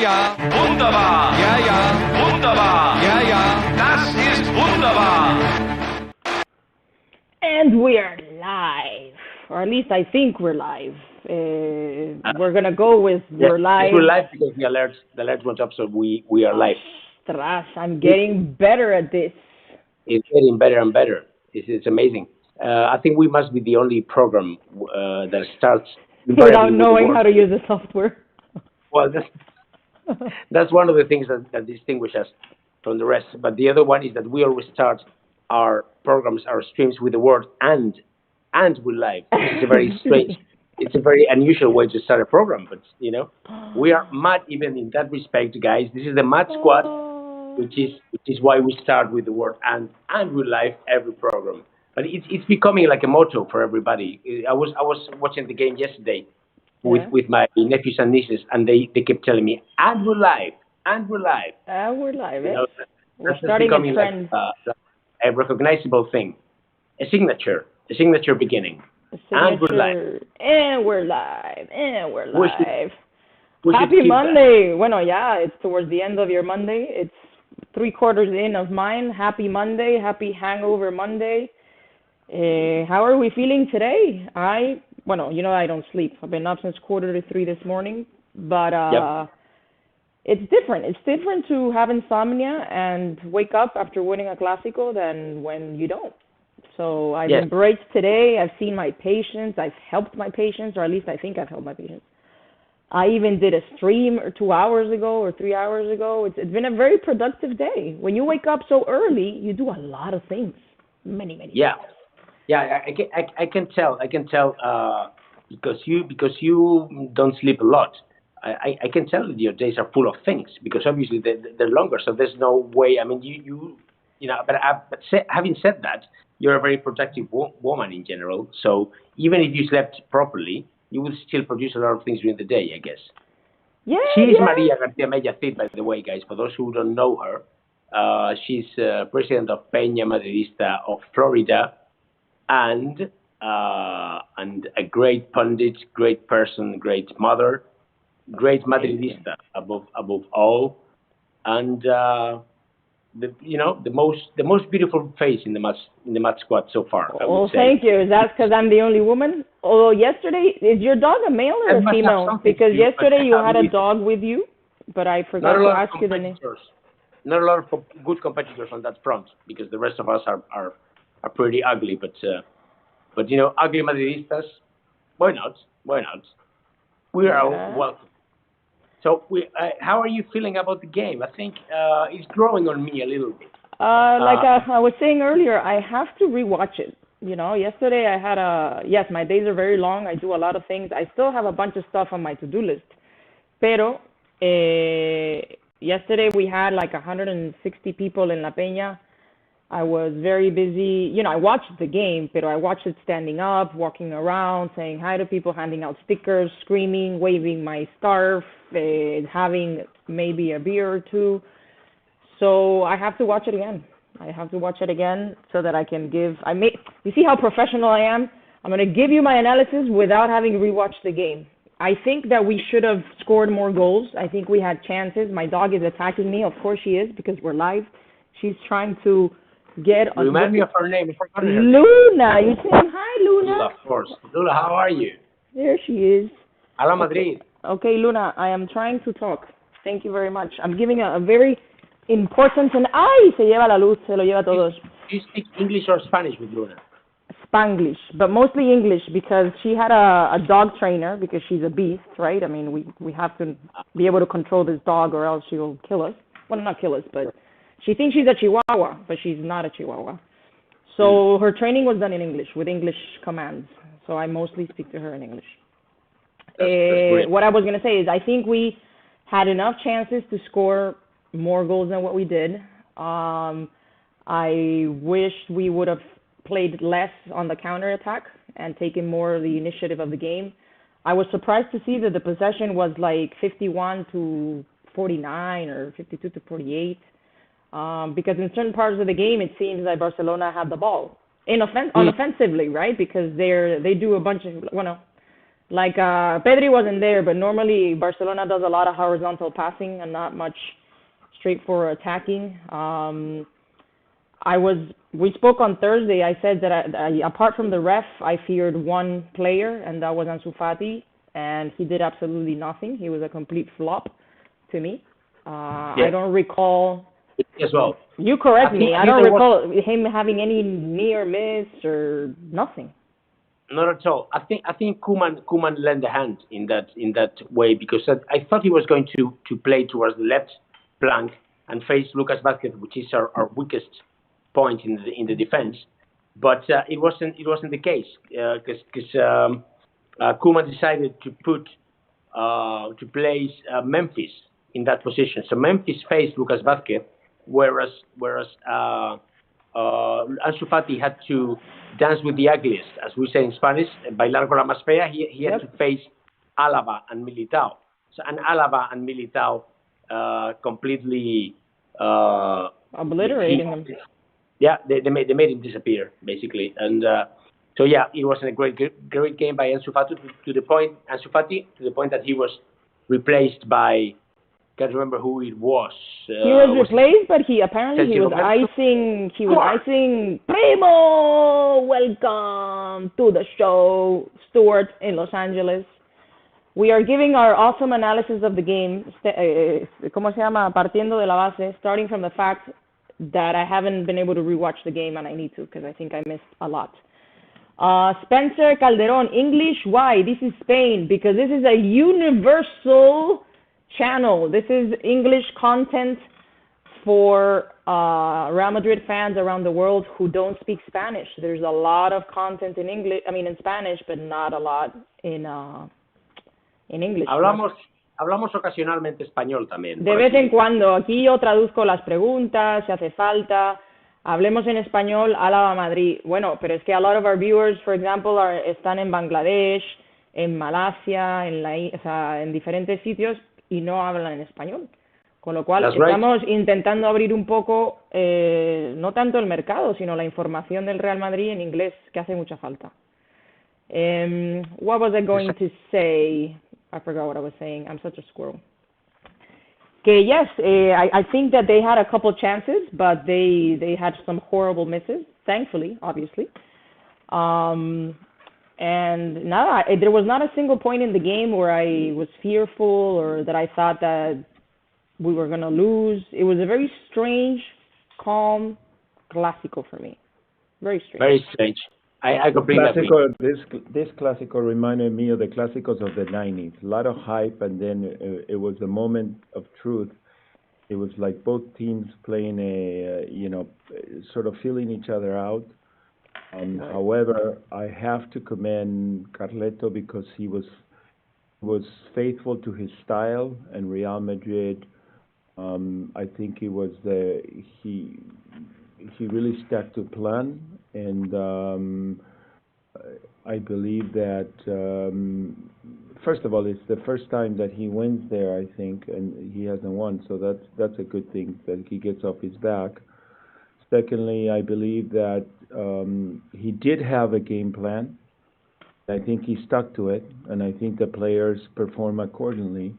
ja. Wunderbar. Ja, ja. Wunderbar. Ja, ja. Das ist wunderbar. And we are live, or at least I think we're live. We're gonna go with we're live. We're live because the alert went up, so we are live. Ostras, I'm getting better at this. It's getting better and better. It's amazing. I think we must be the only program that starts Without knowing how to use the software. Well, that's one of the things that distinguish us from the rest. But the other one is that we always start our programs, our streams with the word and we're live. It's a very strange, it's a very unusual way to start a program. But, we are mad even in that respect, guys. This is the Mad Squad, which is why we start with the word and we're live every program. But it's becoming like a motto for everybody. I was watching the game yesterday with my nephews and nieces, and they kept telling me, and we're live, and we're live. We're live, We're starting a trend. Like, a recognizable thing, a signature beginning. And we're live. And we're live. And we're live. We Happy Monday. Bueno, it's towards the end of your Monday. It's 3/4 in of mine. Happy Monday. Happy Hangover Monday. How are we feeling today? I don't sleep. I've been up since 2:45 this morning, but it's different. It's different to have insomnia and wake up after winning a Clasico than when you don't. So I've embraced today. I've seen my patients. I've helped my patients, or at least I think I've helped my patients. I even did a stream 2 hours ago or 3 hours ago. It's been a very productive day. When you wake up so early, you do a lot of things. Many things. Yeah, I can tell because you don't sleep a lot. I can tell that your days are full of things because obviously they're longer. So there's no way. I mean, But having said that, you're a very productive woman in general. So even if you slept properly, you will still produce a lot of things during the day, I guess. Yeah. She's Maria Garcia Mella Cid, by the way, guys. For those who don't know her, she's president of Peña Madridista of Florida. And a great pundit, great person, great mother, great Madridista above all, and the most beautiful face in the Mad Squad so far. I would say. Thank you. Is that because I'm the only woman? Although yesterday, is your dog a male or a female? Because yesterday you had a dog with you, but I forgot to ask you the name. Not a lot of good competitors on that front because the rest of us are pretty ugly, but ugly Madridistas, why not? We are all welcome. So, how are you feeling about the game? I think it's growing on me a little bit. Like I was saying earlier, I have to rewatch it. Yesterday I had my days are very long. I do a lot of things. I still have a bunch of stuff on my to-do list. Pero, yesterday we had like 160 people in La Peña. I was very busy. I watched the game, but I watched it standing up, walking around, saying hi to people, handing out stickers, screaming, waving my scarf, having maybe a beer or two. So I have to watch it again. So that I can give. You see how professional I am? I'm going to give you my analysis without having rewatched the game. I think that we should have scored more goals. I think we had chances. My dog is attacking me. Of course she is because we're live. She's trying to remind me of her name. Luna. You say hi, Luna. Luna, of course. Luna, how are you? There she is. Hola, Madrid. Okay, Luna, I am trying to talk. Thank you very much. I'm giving a very important and ¡ay! Se lleva la luz, se lo lleva todos. Do you speak English or Spanish with Luna? Spanglish, but mostly English because she had a dog trainer because she's a beast, right? I mean, we have to be able to control this dog or else she'll kill us. Well, not kill us, but she thinks she's a Chihuahua, but she's not a Chihuahua. So her training was done in English, with English commands. So I mostly speak to her in English. What I was going to say is I think we had enough chances to score more goals than what we did. I wish we would have played less on the counterattack and taken more of the initiative of the game. I was surprised to see that the possession was like 51-49 or 52-48. Because in certain parts of the game, it seems like Barcelona had the ball offensively, right? Because they do a bunch of Like Pedri wasn't there, but normally Barcelona does a lot of horizontal passing and not much straightforward attacking. We spoke on Thursday. I said that apart from the ref, I feared one player, and that was Ansu Fati, and he did absolutely nothing. He was a complete flop to me. I don't recall. As well. You correct me. I don't recall him having any near miss or nothing. Not at all. I think Koeman lent a hand in that way, because I thought he was going to play towards the left flank and face Lucas Vázquez, which is our weakest point in the defense. But it wasn't the case, because Koeman decided to place Memphis in that position. So Memphis faced Lucas Vázquez, whereas Ansu Fati had to dance with the ugliest, as we say in Spanish, bailar con la más fea. He had to face Alaba and Militao. So, and Alaba and Militao completely obliterating him. Yeah, they made him disappear, basically. And so yeah, it was a great game by Ansu Fati to the point that he was replaced by, can't remember who it was. He was replaced, but he was icing Primo, welcome to the show, Stuart in Los Angeles. We are giving our awesome analysis of the game, ¿cómo se llama? Partiendo de la base, starting from the fact that I haven't been able to rewatch the game, and I need to, because I think I missed a lot. Spencer Calderon, English, why? This is Spain, because this is a universal channel. This is English content for Real Madrid fans around the world who don't speak Spanish. There's a lot of content in in Spanish, but not a lot in English. Hablamos ocasionalmente español también. De vez en cuando. Aquí yo traduzco las preguntas, si hace falta. Hablemos en español, Álava Madrid. Bueno, pero es que a lot of our viewers, for example, están en Bangladesh, en Malasia, en diferentes sitios, y no hablan en español. Con lo cual estamos intentando abrir un poco, no tanto el mercado, sino la información del Real Madrid en inglés, que hace mucha falta. What was I going to say? I forgot what I was saying. I'm such a squirrel. Okay, yes, I think that they had a couple chances, but they had some horrible misses, thankfully, obviously. And there was not a single point in the game where I was fearful or that I thought that we were going to lose. It was a very strange, calm Clasico for me. Very strange. Very strange. I completely agree. This Clasico reminded me of the Clásicos of the 90s. A lot of hype, and then it was a moment of truth. It was like both teams playing sort of feeling each other out. However, I have to commend Carleto because he was faithful to his style, and Real Madrid. I think he really stuck to plan, and I believe that first of all, it's the first time that he wins there, I think, and he hasn't won, so that's a good thing that he gets off his back. Secondly, I believe that he did have a game plan. I think he stuck to it, and I think the players perform accordingly.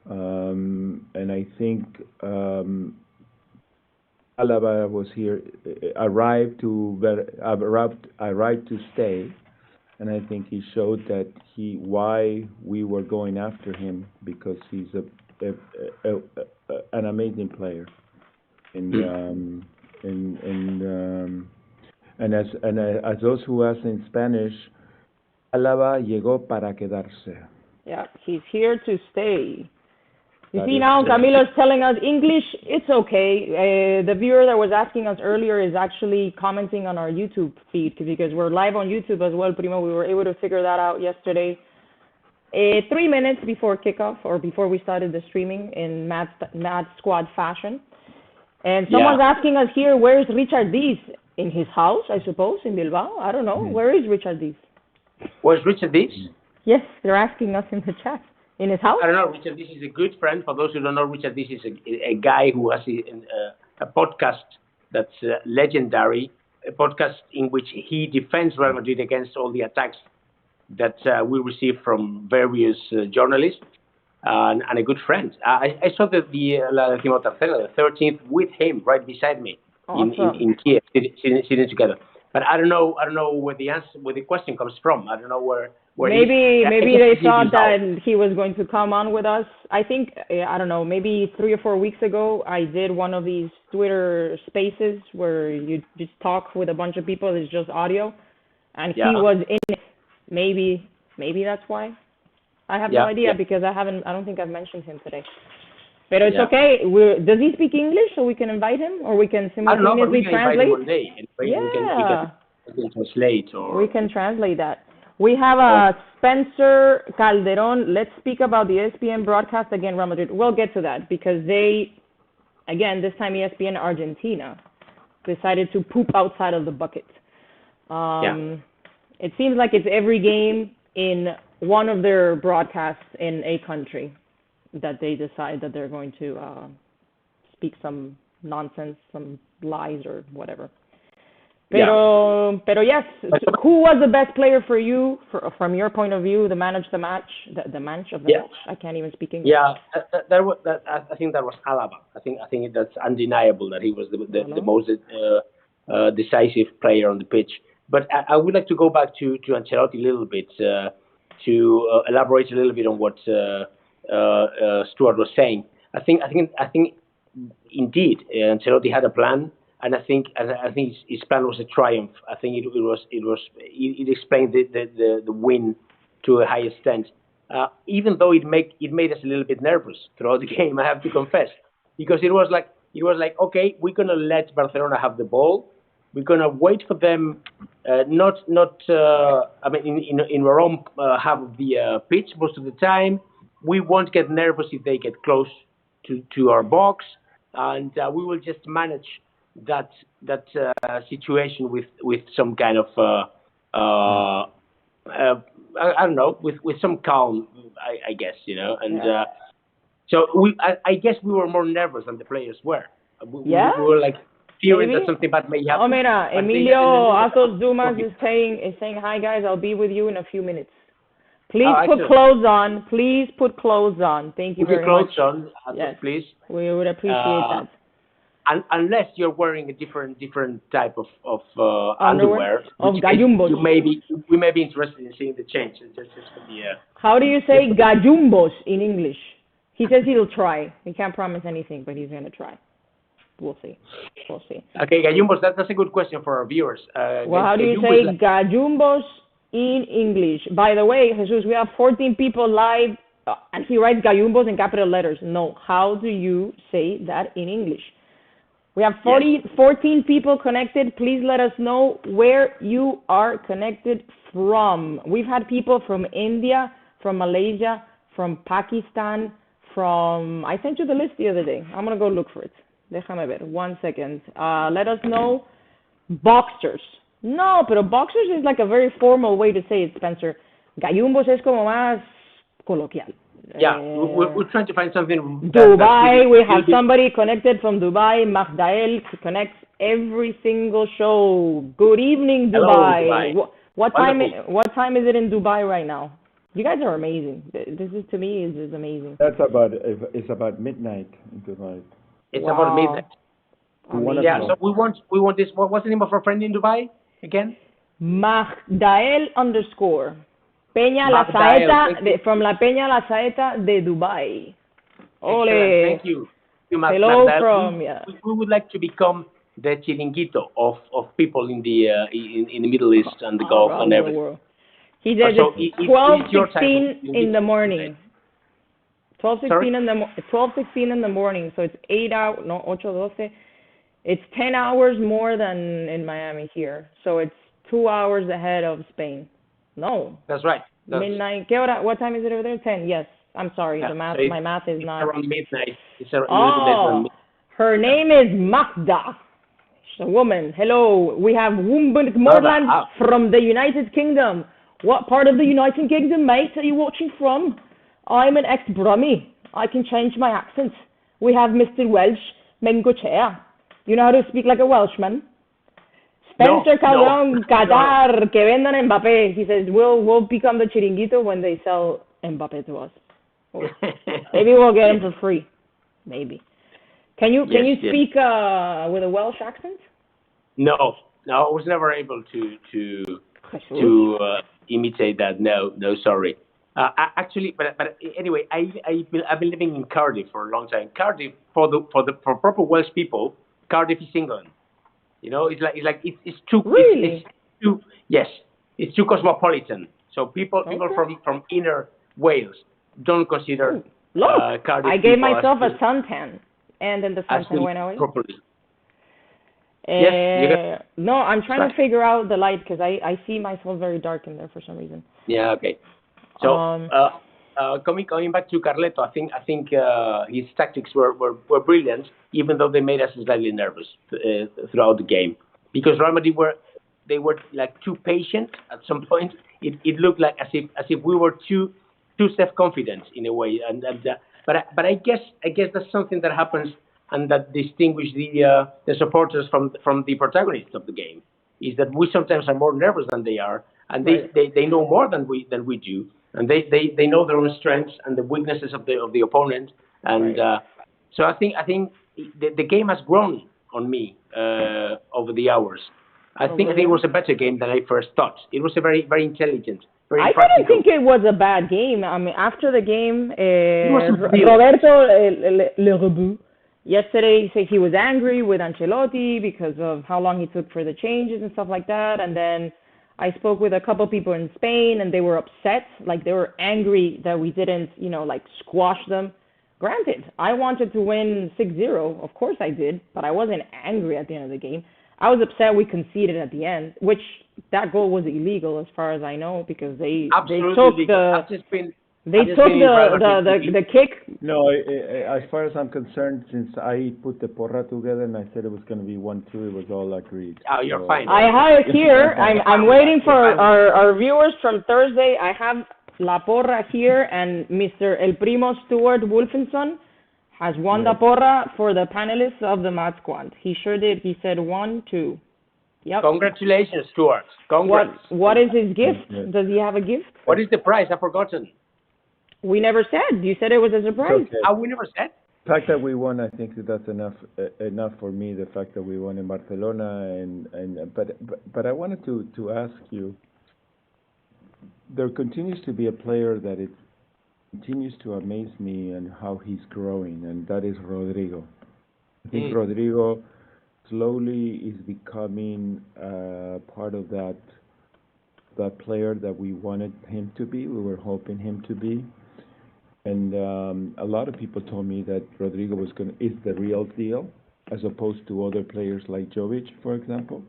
And I think Alaba was here, arrived to stay, and I think he showed that why we were going after him, because he's an amazing player, and as those who ask in Spanish, Alaba llegó para quedarse. Yeah, he's here to stay. You see now, Camilo is telling us English, it's okay. The viewer that was asking us earlier is actually commenting on our YouTube feed, because we're live on YouTube as well, Primo. We were able to figure that out yesterday. 3 minutes before kickoff, or before we started the streaming in Mad Squad fashion. And someone's asking us here, where is Richard Diez? In his house, I suppose, in Bilbao? I don't know. Mm-hmm. Where is Richard Diez? Where's Richard Diez? Yes, they're asking us in the chat. In his house? I don't know. Richard Diez is a good friend. For those who don't know, Richard Diez is a guy who has a podcast that's legendary, a podcast in which he defends Real Madrid against all the attacks that we received from various journalists and a good friend. I saw La Decimotercera, the 13th, with him right beside me in Kiev, sitting together. But I don't know where the question comes from. I don't know where maybe they thought that he was going to come on with us. I think I don't know. Maybe 3 or 4 weeks ago, I did one of these Twitter Spaces where you just talk with a bunch of people. It's just audio, and he was in it. Maybe that's why. I have no idea because I don't think I've mentioned him today. But it's okay. Does he speak English so we can invite him, or we can simultaneously translate? One day and we can translate, or we can translate that. We have Spencer Calderon. Let's speak about the ESPN broadcast again, Real Madrid. We'll get to that because they, again, this time ESPN Argentina decided to poop outside of the bucket. It seems like it's every game in one of their broadcasts in a country that they decide that they're going to speak some nonsense, some lies or whatever. Pero yes, so who was the best player for you, from your point of view, the man of the match? I can't even speak English. Yeah, I think that was Alaba. I think that's undeniable that he was the most decisive player on the pitch. But I would like to go back to Ancelotti a little bit to elaborate a little bit on what Stuart was saying. I think indeed Ancelotti had a plan, and I think his plan was a triumph. I think it explained the win to a high extent. Even though it made us a little bit nervous throughout the game, I have to confess, because it was like okay, we're gonna let Barcelona have the ball. We're gonna wait for them, in our own half of the pitch most of the time. We won't get nervous if they get close to our box, and we will just manage that situation with some kind of I don't know, with some calm, I guess, and so I guess we were more nervous than the players were. We were like fearing that something bad may happen. Emilio Asos Dumas is saying, hi guys, I'll be with you in a few minutes. Please put clothes on. Please put clothes on. Thank you very much. Put clothes on, yes, please. We would appreciate that. Unless you're wearing a different type of underwear, of gallumbos. We may be interested in seeing the change. Just for the, How do you say gallumbos in English? He says he'll try. He can't promise anything, but he's going to try. We'll see. Okay, gallumbos, that's a good question for our viewers. How do you say gallumbos in English? By the way, Jesus, we have 14 people live, and he writes gallumbos in capital letters. No, how do you say that in English? We have 14 people connected. Please let us know where you are connected from. We've had people from India, from Malaysia, from Pakistan, I sent you the list the other day. I'm going to go look for it. Déjame ver. 1 second. Let us know. Boxers. No, pero boxers is like a very formal way to say it, Spencer. Gallumbos es como más coloquial. Yeah, we're trying to find something. Dubai, we have somebody connected from Dubai. Magdael connects every single show. Good evening, Dubai. Hello, Dubai. What time is it in Dubai right now? You guys are amazing. This is, to me, is just amazing. It's about midnight in Dubai. It's about midnight. So we want this. What's the name of our friend in Dubai again? Magdael _ Peña La Saeta, from La Peña La Saeta de Dubai. Ole. Thank you. Hello from, we would like to become the chiringuito of people in the Middle East and the Gulf and everything. He says it's 12:16 in the morning. 12:16 in the morning, so it's 8 hours, no, 8:12. It's 10 hours more than in Miami here, so it's 2 hours ahead of Spain. No. That's right. Midnight. ¿Qué hora? What time is it over there? 10. Yes. I'm sorry. Yeah, my math is not. Around midnight. It's around midnight. Her name is Magda. She's a woman. Hello. We have Woomberg Morland from the United Kingdom. What part of the United Kingdom, mate, are you watching from? I'm an ex-Brummie. I can change my accent. We have Mr. Welsh, Mengochea. You know how to speak like a Welshman? Spencer Calderon, Qatar, que vendan Mbappé. He says, we'll become the chiringuito when they sell Mbappé to us. Maybe we'll get him for free. Maybe. Can you speak with a Welsh accent? No, I was never able to imitate that. No, sorry. Actually, but anyway, I've been living in Cardiff for a long time. Cardiff, for proper Welsh people, Cardiff is England. You know, it's too. Really? It's too cosmopolitan. So people from inner Wales don't consider. Look, Cardiff I gave myself a suntan, and then the suntan went away. Properly. No, I'm trying to figure out the light because I see myself very dark in there for some reason. Yeah. Okay. So coming back to Carleto, I think his tactics were brilliant, even though they made us slightly nervous throughout the game, because Real Madrid were like too patient at some point. It looked like as if we were too self-confident in a way, but I guess that's something that happens and that distinguishes the supporters from the protagonists of the game, is that we sometimes are more nervous than they are, and they know more than we do, and they know their own strengths and the weaknesses of the opponent, and so I think the game has grown on me over the hours. I think it was a better game than I first thought. It was a very, very intelligent, very I practical. didn't think it was a bad game. I mean, after the game, Roberto Le Rebut yesterday said he was angry with Ancelotti because of how long he took for the changes and stuff like that. And then I spoke with a couple people in Spain, and they were upset. Like, they were angry that we didn't, squash them. Granted, I wanted to win 6-0. Of course I did, but I wasn't angry at the end of the game. I was upset we conceded at the end, which that goal was illegal as far as I know, because they took the kick. No, as far as I'm concerned, since I put the porra together and I said it was going to be 1-2, it was all agreed. Oh, you're fine. I have it here. I'm waiting for our viewers from Thursday. I have La Porra here, and Mr. El Primo Stuart Wolfenson has won the porra for the panelists of the Mad Squad. He sure did. He said 1-2. Yep. Congratulations, Stuart. Congrats. What is his gift? Does he have a gift? What is the prize? I've forgotten. We never said. You said it was a surprise. Okay. We never said. The fact that we won, I think that's enough for me. The fact that we won in Barcelona, but I wanted to ask you. There continues to be a player that it continues to amaze me and how he's growing, and that is Rodrigo. I think Rodrigo slowly is becoming part of that player that we wanted him to be. We were hoping him to be, and a lot of people told me that Rodrigo is the real deal, as opposed to other players like Jovic, for example.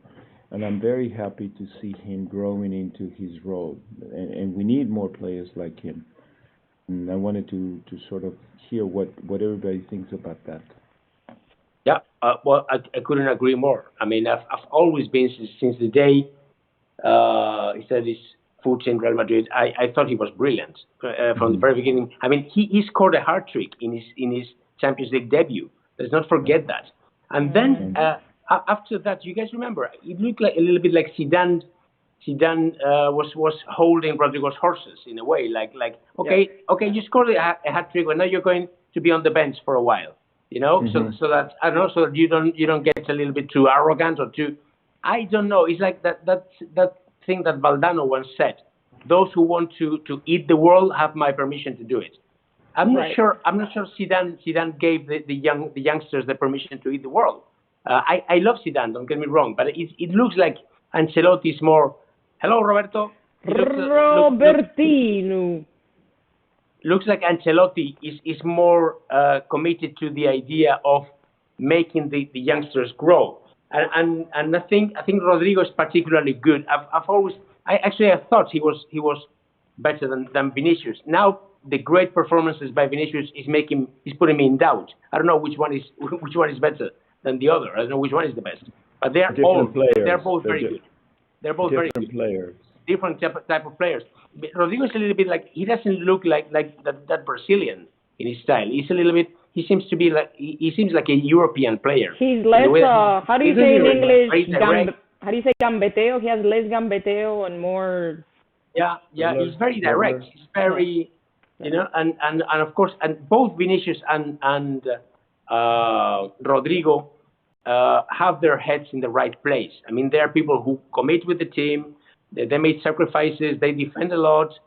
And I'm very happy to see him growing into his role, and we need more players like him. And I wanted to sort of hear what everybody thinks about that. Yeah, well, I couldn't agree more. I mean, I've always been, since the day he said his foot in Real Madrid, I thought he was brilliant from the very beginning. I mean, he scored a hat-trick in his Champions League debut. Let's not forget that. And then after that, you guys remember, it looked like a little bit like Zidane was holding Rodrigo's horses in a way, like okay, you scored a hat trick, but now you're going to be on the bench for a while, so that I don't know, so that you don't get a little bit too arrogant or too, I don't know. It's like that thing that Valdano once said: those who want to eat the world have my permission to do it. I'm not sure Zidane gave the youngsters the permission to eat the world. I love Zidane, don't get me wrong, but it looks like Ancelotti is more. Hello, Roberto. Robertino. Looks like Ancelotti is more committed to the idea of making the youngsters grow, and I think Rodrigo is particularly good. I thought he was better than Vinicius. Now the great performances by Vinicius is putting me in doubt. I don't know which one is better than the other. I don't know which one is the best. But they're both very good. They're both very good players. Different type of players. Rodrigo is a little bit like, he doesn't look like that Brazilian in his style. He's a little bit. He seems like a European player. He's less. How do you say in English? how do you say gambeteo? He has less gambeteo and more. Yeah, he's very direct. He's very, and of course, and both Vinicius and Rodrigo have their heads in the right place. I mean, they are people who commit with the team. They made sacrifices. They defend a lot.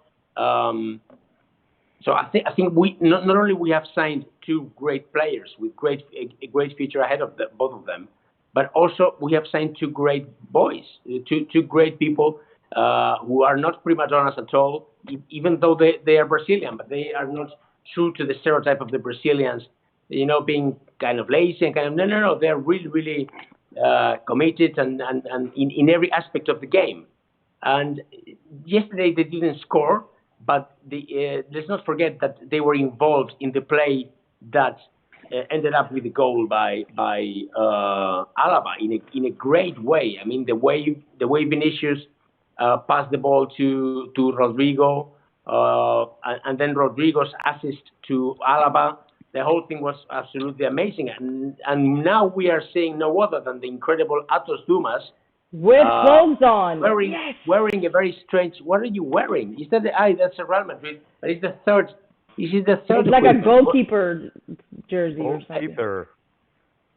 So I think we not only we have signed two great players with a great future ahead of both of them, but also we have signed two great boys, two great people who are not prima donnas at all, even though they are Brazilian, but they are not true to the stereotype of the Brazilians, being kind of lazy and kind of no. They're really committed and in every aspect of the game. And yesterday they didn't score, but let's not forget that they were involved in the play that ended up with the goal by Alaba in a great way. I mean, the way Vinicius passed the ball to Rodrigo, and then Rodrigo's assist to Alaba. The whole thing was absolutely amazing, and now we are seeing no other than the incredible Atos Dumas. With clothes on. Wearing a very strange. What are you wearing? Is that that's a Real Madrid? But it's the third. This is the third. It's like a goalkeeper jersey or something. Goalkeeper.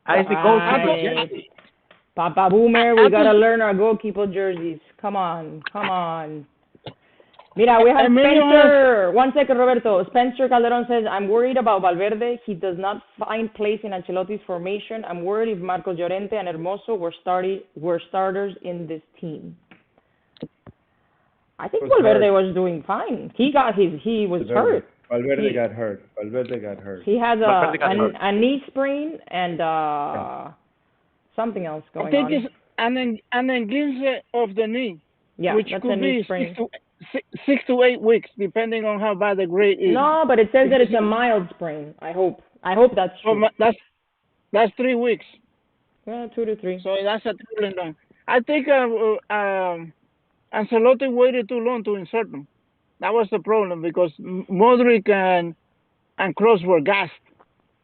It's the goalkeeper jersey. Papa Boomer, we gotta learn our goalkeeper jerseys. Come on. Mira, we have Spencer. 1 second, Roberto. Spencer Calderon says, I'm worried about Valverde. He does not find place in Ancelotti's formation. I'm worried if Marcos Llorente and Hermoso were starters in this team. I think Valverde was doing fine. He was hurt. Valverde got hurt. He has a knee sprain and something else going on. I think it's an engagement of the knee. Yeah, which that's could a knee be sprain. 6 to 8 weeks, depending on how bad the grade is. No, but it says that it's a mild sprain. I hope that's true. That's 3 weeks. Yeah, 2 to 3. So that's a problem. I think Ancelotti waited too long to insert him. That was the problem because Modric and Kroos were gassed.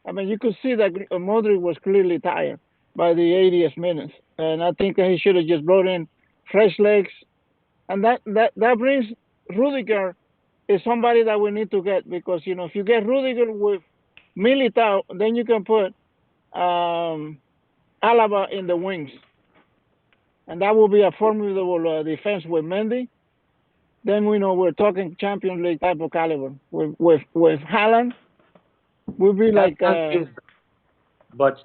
I mean, you could see that Modric was clearly tired by the 80th minute, and I think that he should have just brought in fresh legs. And that brings Rudiger is somebody that we need to get because, if you get Rudiger with Militao, then you can put Alaba in the wings. And that will be a formidable defense with Mendy. Then we know we're talking Champions League type of caliber. With Haaland, we'll be like... But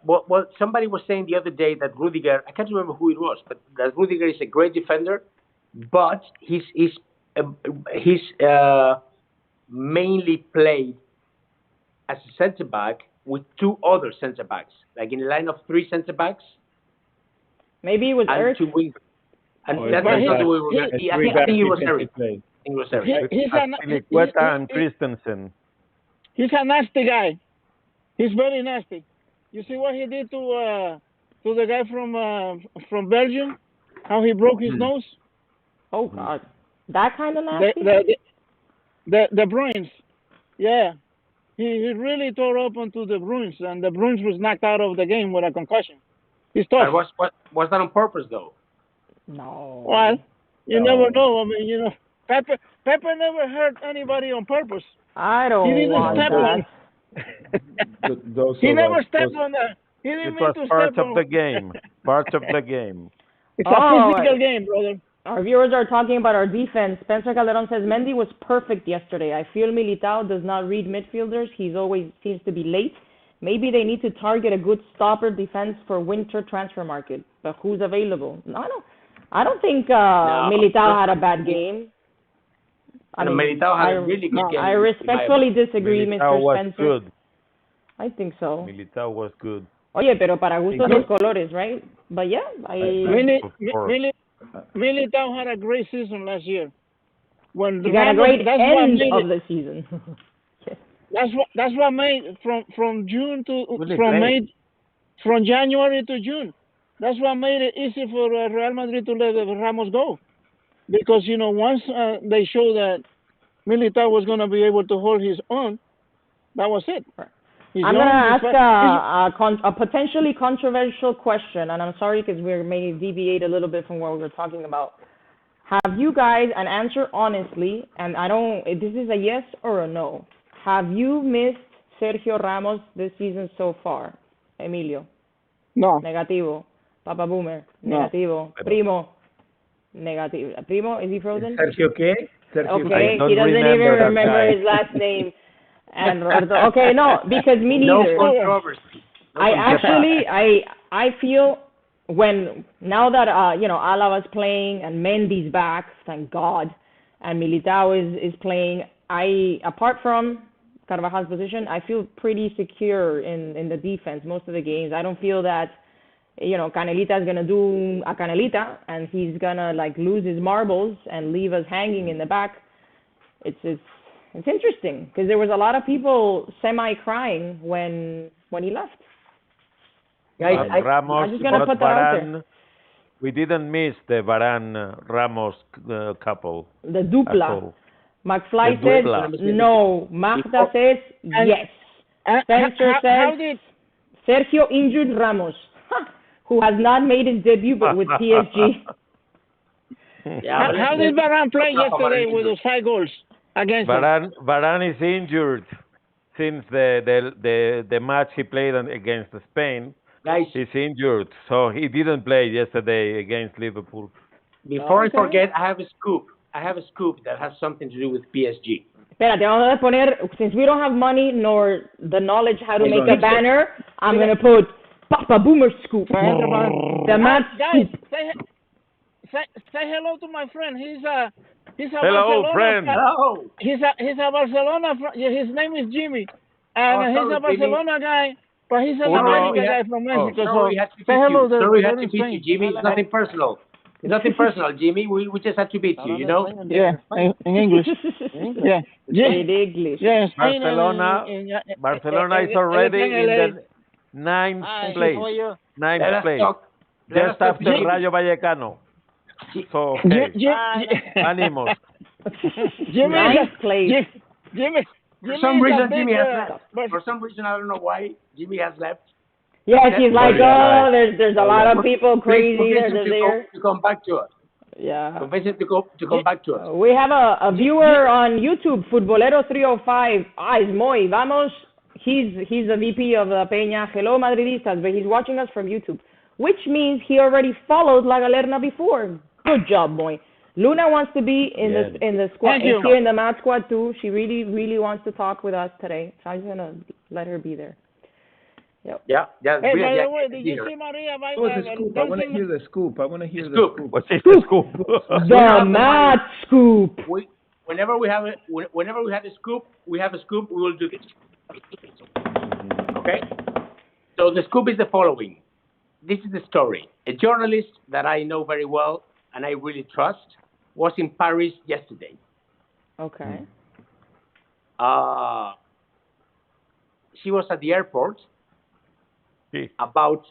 what somebody was saying the other day that Rudiger, I can't remember who it was, but that Rudiger is a great defender, but he's mainly played as a centre back with two other centre backs, like in a line of 3 centre backs. Maybe it was Eric. 2 wings. And that's not the way we're going. I think it was Eric. Liqueta and Christensen. He's a nasty guy. He's very nasty. You see what he did to the guy from Belgium? How he broke his nose? Oh God, that kind of nasty. The Bruins, yeah. He really tore up onto the Bruins, and the Bruins was knocked out of the game with a concussion. He's tough. Was that on purpose though? No. Well, you never know. I mean, Pepper never hurt anybody on purpose. I don't want that. He never stepped on that. He didn't mean to step on. It was part of the game. Part of the game. It's a physical game, brother. Our viewers are talking about our defense. Spencer Calderon says Mendy was perfect yesterday. I feel Militao does not read midfielders. He's always seems to be late. Maybe they need to target a good stopper defense for winter transfer market. But who's available? No, I don't think Militao had a bad game. I mean, Militao had a really good game. I respectfully disagree, Militao Mr. was Spencer. good. I think so. Militao was good. Oye, pero para gustos los colores, right? But yeah, Militao had a great season last year. He got a great end of the season. That's what made from January to June. That's what made it easy for Real Madrid to let Ramos go, because once they showed that Militao was going to be able to hold his own, that was it. He's I'm young, gonna he's ask a potentially controversial question, and I'm sorry because we may deviate a little bit from what we were talking about. Have you guys, and answer honestly, and I don't, this is a yes or a no. Have you missed Sergio Ramos this season so far? Emilio? no, Negativo. Papa Boomer? No. Negativo. Primo? Negativo. Primo, is he frozen? Sergio qué? Sergio Okay, I don't he doesn't even remember that remember guy. his last name. And Roberto, okay, no, because me neither. No controversy. I feel now that Alava's playing and Mendy's back, thank God, and Militao is playing, apart from Carvajal's position, I feel pretty secure in the defense most of the games. I don't feel that Canelita is gonna do a Canelita and he's gonna lose his marbles and leave us hanging in the back. It's interesting because there was a lot of people semi-crying when he left. Guys, Ramos, I'm just gonna but put that out there. Varane, we didn't miss the Varane-Ramos couple The at dupla. all. McFly The says dupla. no. Magda says yes. Spencer how says did Sergio injured Ramos, who has not made his debut but with PSG. yeah, but how let's- did Varane play let's talk about yesterday it. with those 5 goals against them? Varane is injured since the match he played against Spain. Guys, He's injured, so he didn't play yesterday against Liverpool. before Okay. I forget, I have a scoop. I have a scoop that has something to do with PSG. Espérate, vamos a poner, since we don't have money nor the knowledge how to Hold make on. a banner, I'm going to put Papa Boomer Scoop. The Matt Guys, Scoop. say hello to my friend. He's a Hello, Barcelona friend. fan. Hello. He's a Barcelona. His name is Jimmy, and he's sorry, a Barcelona guy, but he's an Uno- American guy from Mexico. Sorry, we So had to beat say hello you. there. Sorry, we there had to in beat you, Spain. Jimmy. It's nothing personal. It's nothing personal, Jimmy. We just had to beat you, you know? Yeah, in English. Yeah, In English. yeah. In Spain Barcelona- Barcelona is already in the ninth place. Ninth Let us place. talk. Let us Just talk after Jimmy. Rayo Vallecano. So, okay. Animos. Jimmy, Ninth place. Jimmy. For some is a reason, big, Jimmy has left. but- For some reason, I don't know why, Jimmy has left. Yes, he's like, Very there's a lot of people crazy. Please They're convince him there. to come back to us. Yeah. Convince him to come back to us. We have a viewer on YouTube, Futbolero305. Es Moy. Vamos. He's the VP of the Peña. Hello, Madridistas, but he's watching us from YouTube, which means he already followed La Galerna before. Good job, Moy. Luna wants to be in the squad, Thank you. here in the Mad Squad too. She really, really wants to talk with us today, so I'm gonna let her be there. Yep. Yeah. Hey, by brilliant. the way, did you Here. see Maria? What's the scoop? I want to hear the scoop. I want to hear the Scoop. scoop. What's the scoop? The Mad Scoop. Whenever we have a scoop, we will do this. Okay? So the scoop is the following. This is the story. A journalist that I know very well and I really trust was in Paris yesterday. Okay. She was at the airport about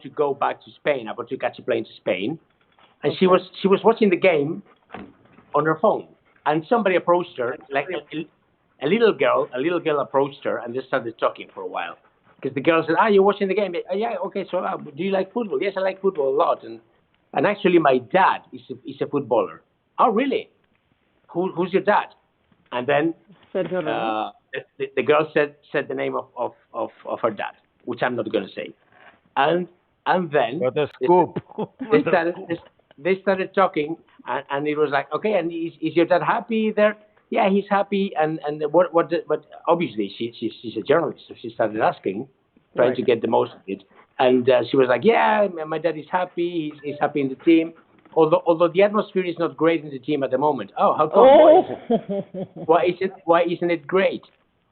to go back to Spain, about to catch a plane to Spain, and she was watching the game on her phone, and somebody approached her, like a little girl approached her, and they started talking for a while, because the girl said, you're watching the game? Yeah, okay, so do you like football? Yes, I like football a lot, and actually my dad is a footballer. Oh, really? Who's your dad? And then Sergio Ramos. the girl said the name of her dad, which I'm not going to say, and then What a scoop. they started talking, and it was like, okay, and is your dad happy there? Yeah, he's happy, and but obviously she's a journalist, so she started asking, trying to get the most of it, and she was like, yeah, my dad is happy, he's happy in the team. Although the atmosphere is not great in the team at the moment. Oh, how come? Why isn't it great?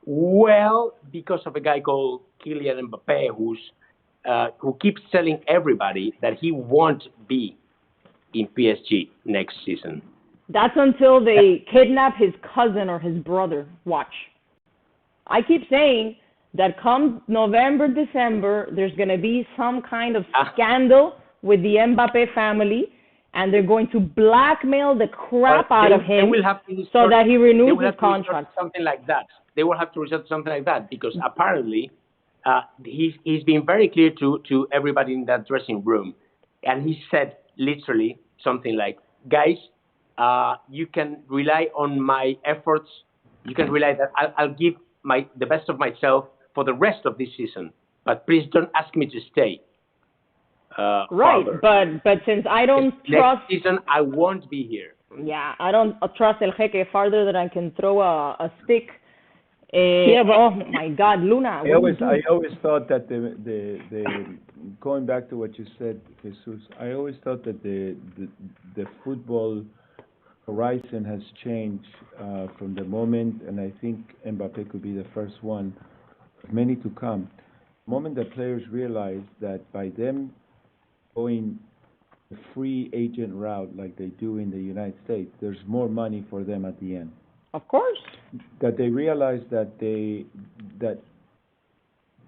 Well, because of a guy called Kylian Mbappé, who keeps telling everybody that he won't be in PSG next season. That's until they kidnap his cousin or his brother. Watch. I keep saying that come November, December, there's going to be some kind of scandal with the Mbappé family. and they're going to blackmail the crap out of They him will have to so that he they renews will his have to resort contract. to something like that. They will have to resort to something like that because apparently he's been very clear to everybody in that dressing room, and he said literally something like, "Guys, you can rely on my efforts. You can rely that I'll give the best of myself for the rest of this season, but please don't ask me to stay." Right, Father. but since I don't trust, Next season I won't be here. yeah, I don't trust El Jeque farther than I can throw a stick. But Oh my God, Luna! I always thought that the going back to what you said, Jesus. I always thought that the football horizon has changed from the moment, and I think Mbappe could be the first one of many to come. The moment that players realize that by them going the free agent route like they do in the United States, there's more money for them at the end. Of course. That they realize that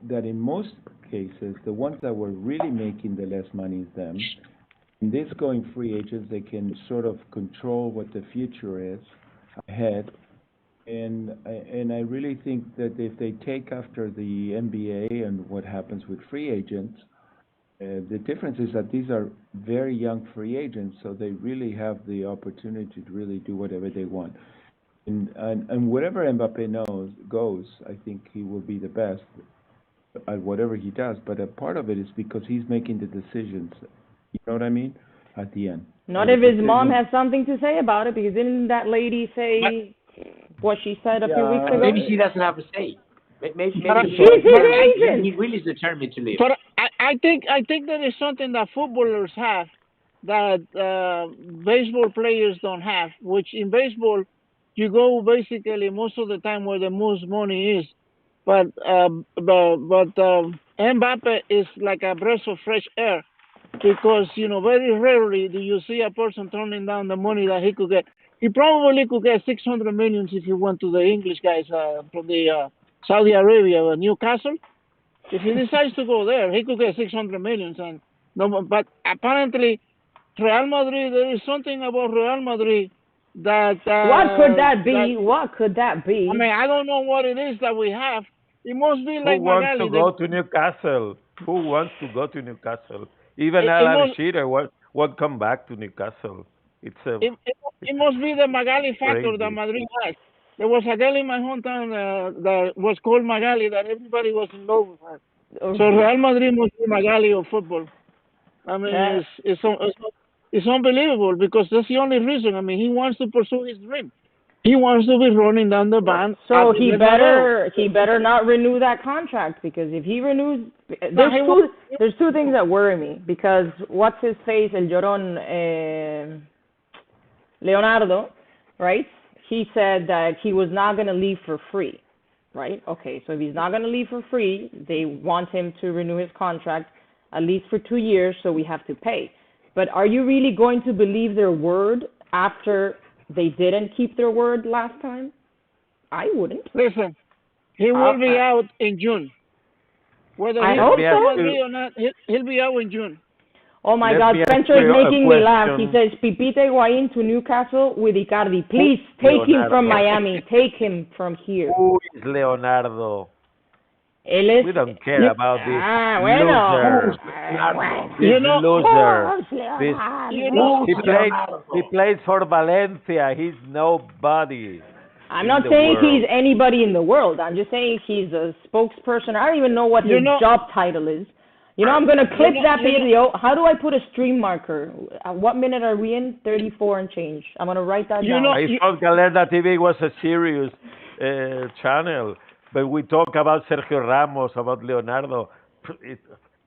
that in most cases the ones that were really making the less money is them. In this going free agents, they can sort of control what the future is ahead. And I really think that if they take after the NBA and what happens with free agents, the difference is that these are very young free agents, so they really have the opportunity to really do whatever they want. And wherever Mbappe goes, I think he will be the best at whatever he does. But a part of it is because he's making the decisions. You know what I mean? At the end. Not if his mom has something to say about it, because didn't that lady say what she said a few weeks ago? Maybe she doesn't have a say. Maybe she's his agent. He really is determined to leave. But I think that is something that footballers have that baseball players don't have. Which in baseball, you go basically most of the time where the most money is. But Mbappe is like a breath of fresh air, because very rarely do you see a person turning down the money that he could get. He probably could get 600 million if he went to the English guys from the Saudi Arabia, Newcastle. If he decides to go there, he could get 600 million. And no, but apparently, Real Madrid, there is something about Real Madrid that. What could that be? What could that be? I mean, I don't know what it is that we have. It must be like Who wants Magali. to go to Newcastle? Who wants to go to Newcastle? Even Alan Shearer won't come back to Newcastle. It must be the Magali factor that Madrid has. There was a girl in my hometown that was called Magali that everybody was in love with her. So Real Madrid must be Magali of football. I mean, it's unbelievable, because that's the only reason. I mean, he wants to pursue his dream. He wants to be running down the band. So he better not renew that contract, because if he renews, there's two things that worry me, because what's his face, El Llorón, Leonardo, right? He said that he was not going to leave for free, right? Okay, so if he's not going to leave for free, they want him to renew his contract at least for 2 years, so we have to pay. But are you really going to believe their word after they didn't keep their word last time? I wouldn't. Listen, he will be out in June. Whether I hope so. Or not, he'll be out in June. Oh my God, Spencer is making me laugh. He says, Pipita Higuaín to Newcastle with Icardi. Please take him from Miami. Take him from here. Who is Leonardo? We don't care about this loser. He plays for Valencia. He's nobody. I'm not saying he's anybody in the world. I'm just saying he's a spokesperson. I don't even know what his job title is. I'm going to clip that video. How do I put a stream marker? What minute are we in? 34 and change. I'm going to write that down. I thought Galernatv was a serious channel, but we talk about Sergio Ramos, about Leonardo.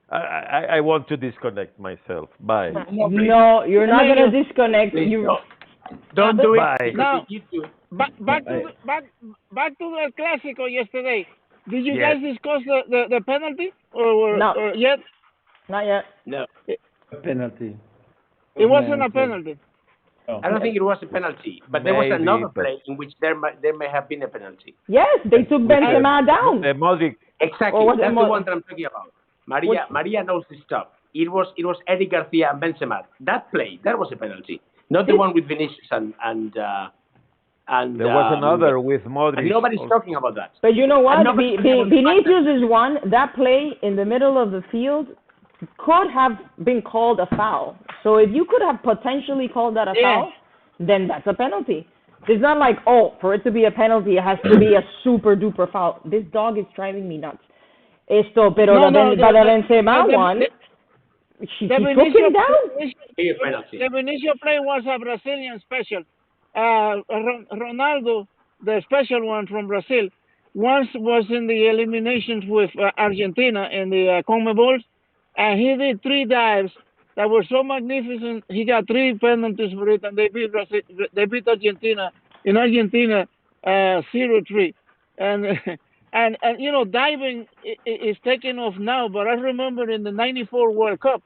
I want to disconnect myself. Bye. No, you're not going to disconnect. Don't do it. Bye. Now, back to the Clasico yesterday. Did you guys discuss the penalty or yet? Not yet. No. A penalty. It wasn't a penalty. No. I don't think it was a penalty, but there was another play in which there may have been a penalty. Yes, they took Benzema down. The Modric. Exactly. That's the one that I'm talking about. Maria knows this stuff. it was Eric Garcia and Benzema. That play, that was a penalty, not the one with Vinicius and There was another with Modric. and nobody's talking about that. But you know what? And nobody's talking about the fact Vinicius is one. That play in the middle of the field could have been called a foul. So if you could have potentially called that a foul, then that's a penalty. It's not like, oh, for it to be a penalty, it has to be a super duper foul. This dog is driving me nuts. Pero the Benzema one, he took him down. The Vinicius play was a Brazilian special. Ronaldo, the special one from Brazil, once was in the eliminations with Argentina in the CONMEBOL, and he did 3 dives that were so magnificent. He got 3 penalties for it, and they beat Brazil, they beat Argentina in Argentina 0-3. And you know, diving is taking off now, but I remember in the '94 World Cup,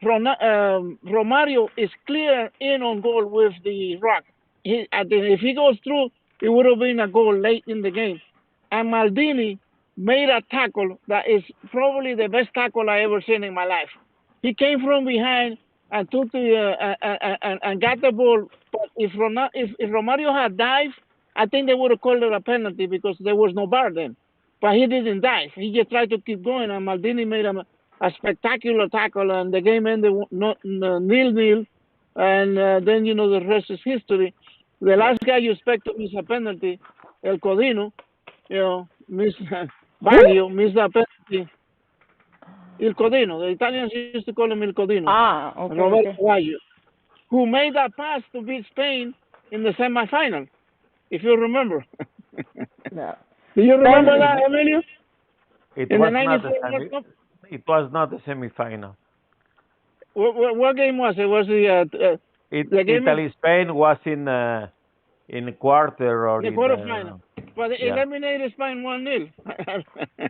Romario is clear in on goal with the rock. If he goes through, it would have been a goal late in the game. And Maldini made a tackle that is probably the best tackle I ever seen in my life. He came from behind and took and got the ball. But if Romario had dived, I think they would have called it a penalty because there was no bar then. But he didn't dive. He just tried to keep going, and Maldini made a spectacular tackle, and the game ended 0-0. And then, you know, the rest is history. The last guy you expect to miss a penalty, El Codino, you know, Baggio missed a penalty. Il Codino, the Italians used to call him Il Codino. Okay. Roberto Baggio, who made that pass to beat Spain in the semifinal, if you remember. Yeah. Do you remember that, Emilio? It In was the not the 94 World Cup? It was not the semi-final. What game was it? Was the game Italy-Spain was in quarter or the in quarterfinal? But they yeah. eliminated Spain 1-0.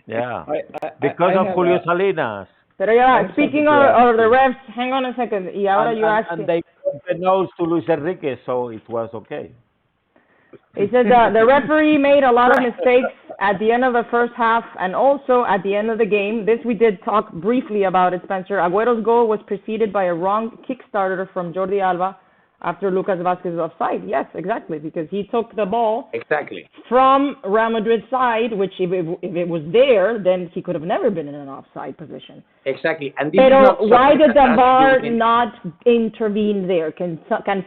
Yeah, because of Julio Salinas. Pero yeah, speaking of the refs, hang on a second. Y ahora And they put the nose to Luis Enrique, so it was okay. He said the referee made a lot of mistakes at the end of the first half and also at the end of the game. This we did talk briefly about it, Spencer. Agüero's goal was preceded by a wrong kickstarter from Jordi Alba after Lucas Vázquez's offside. Yes, exactly, because he took the ball from Real Madrid's side, which if it was there, then he could have never been in an offside position. Exactly. And this why did the VAR not intervene there? Can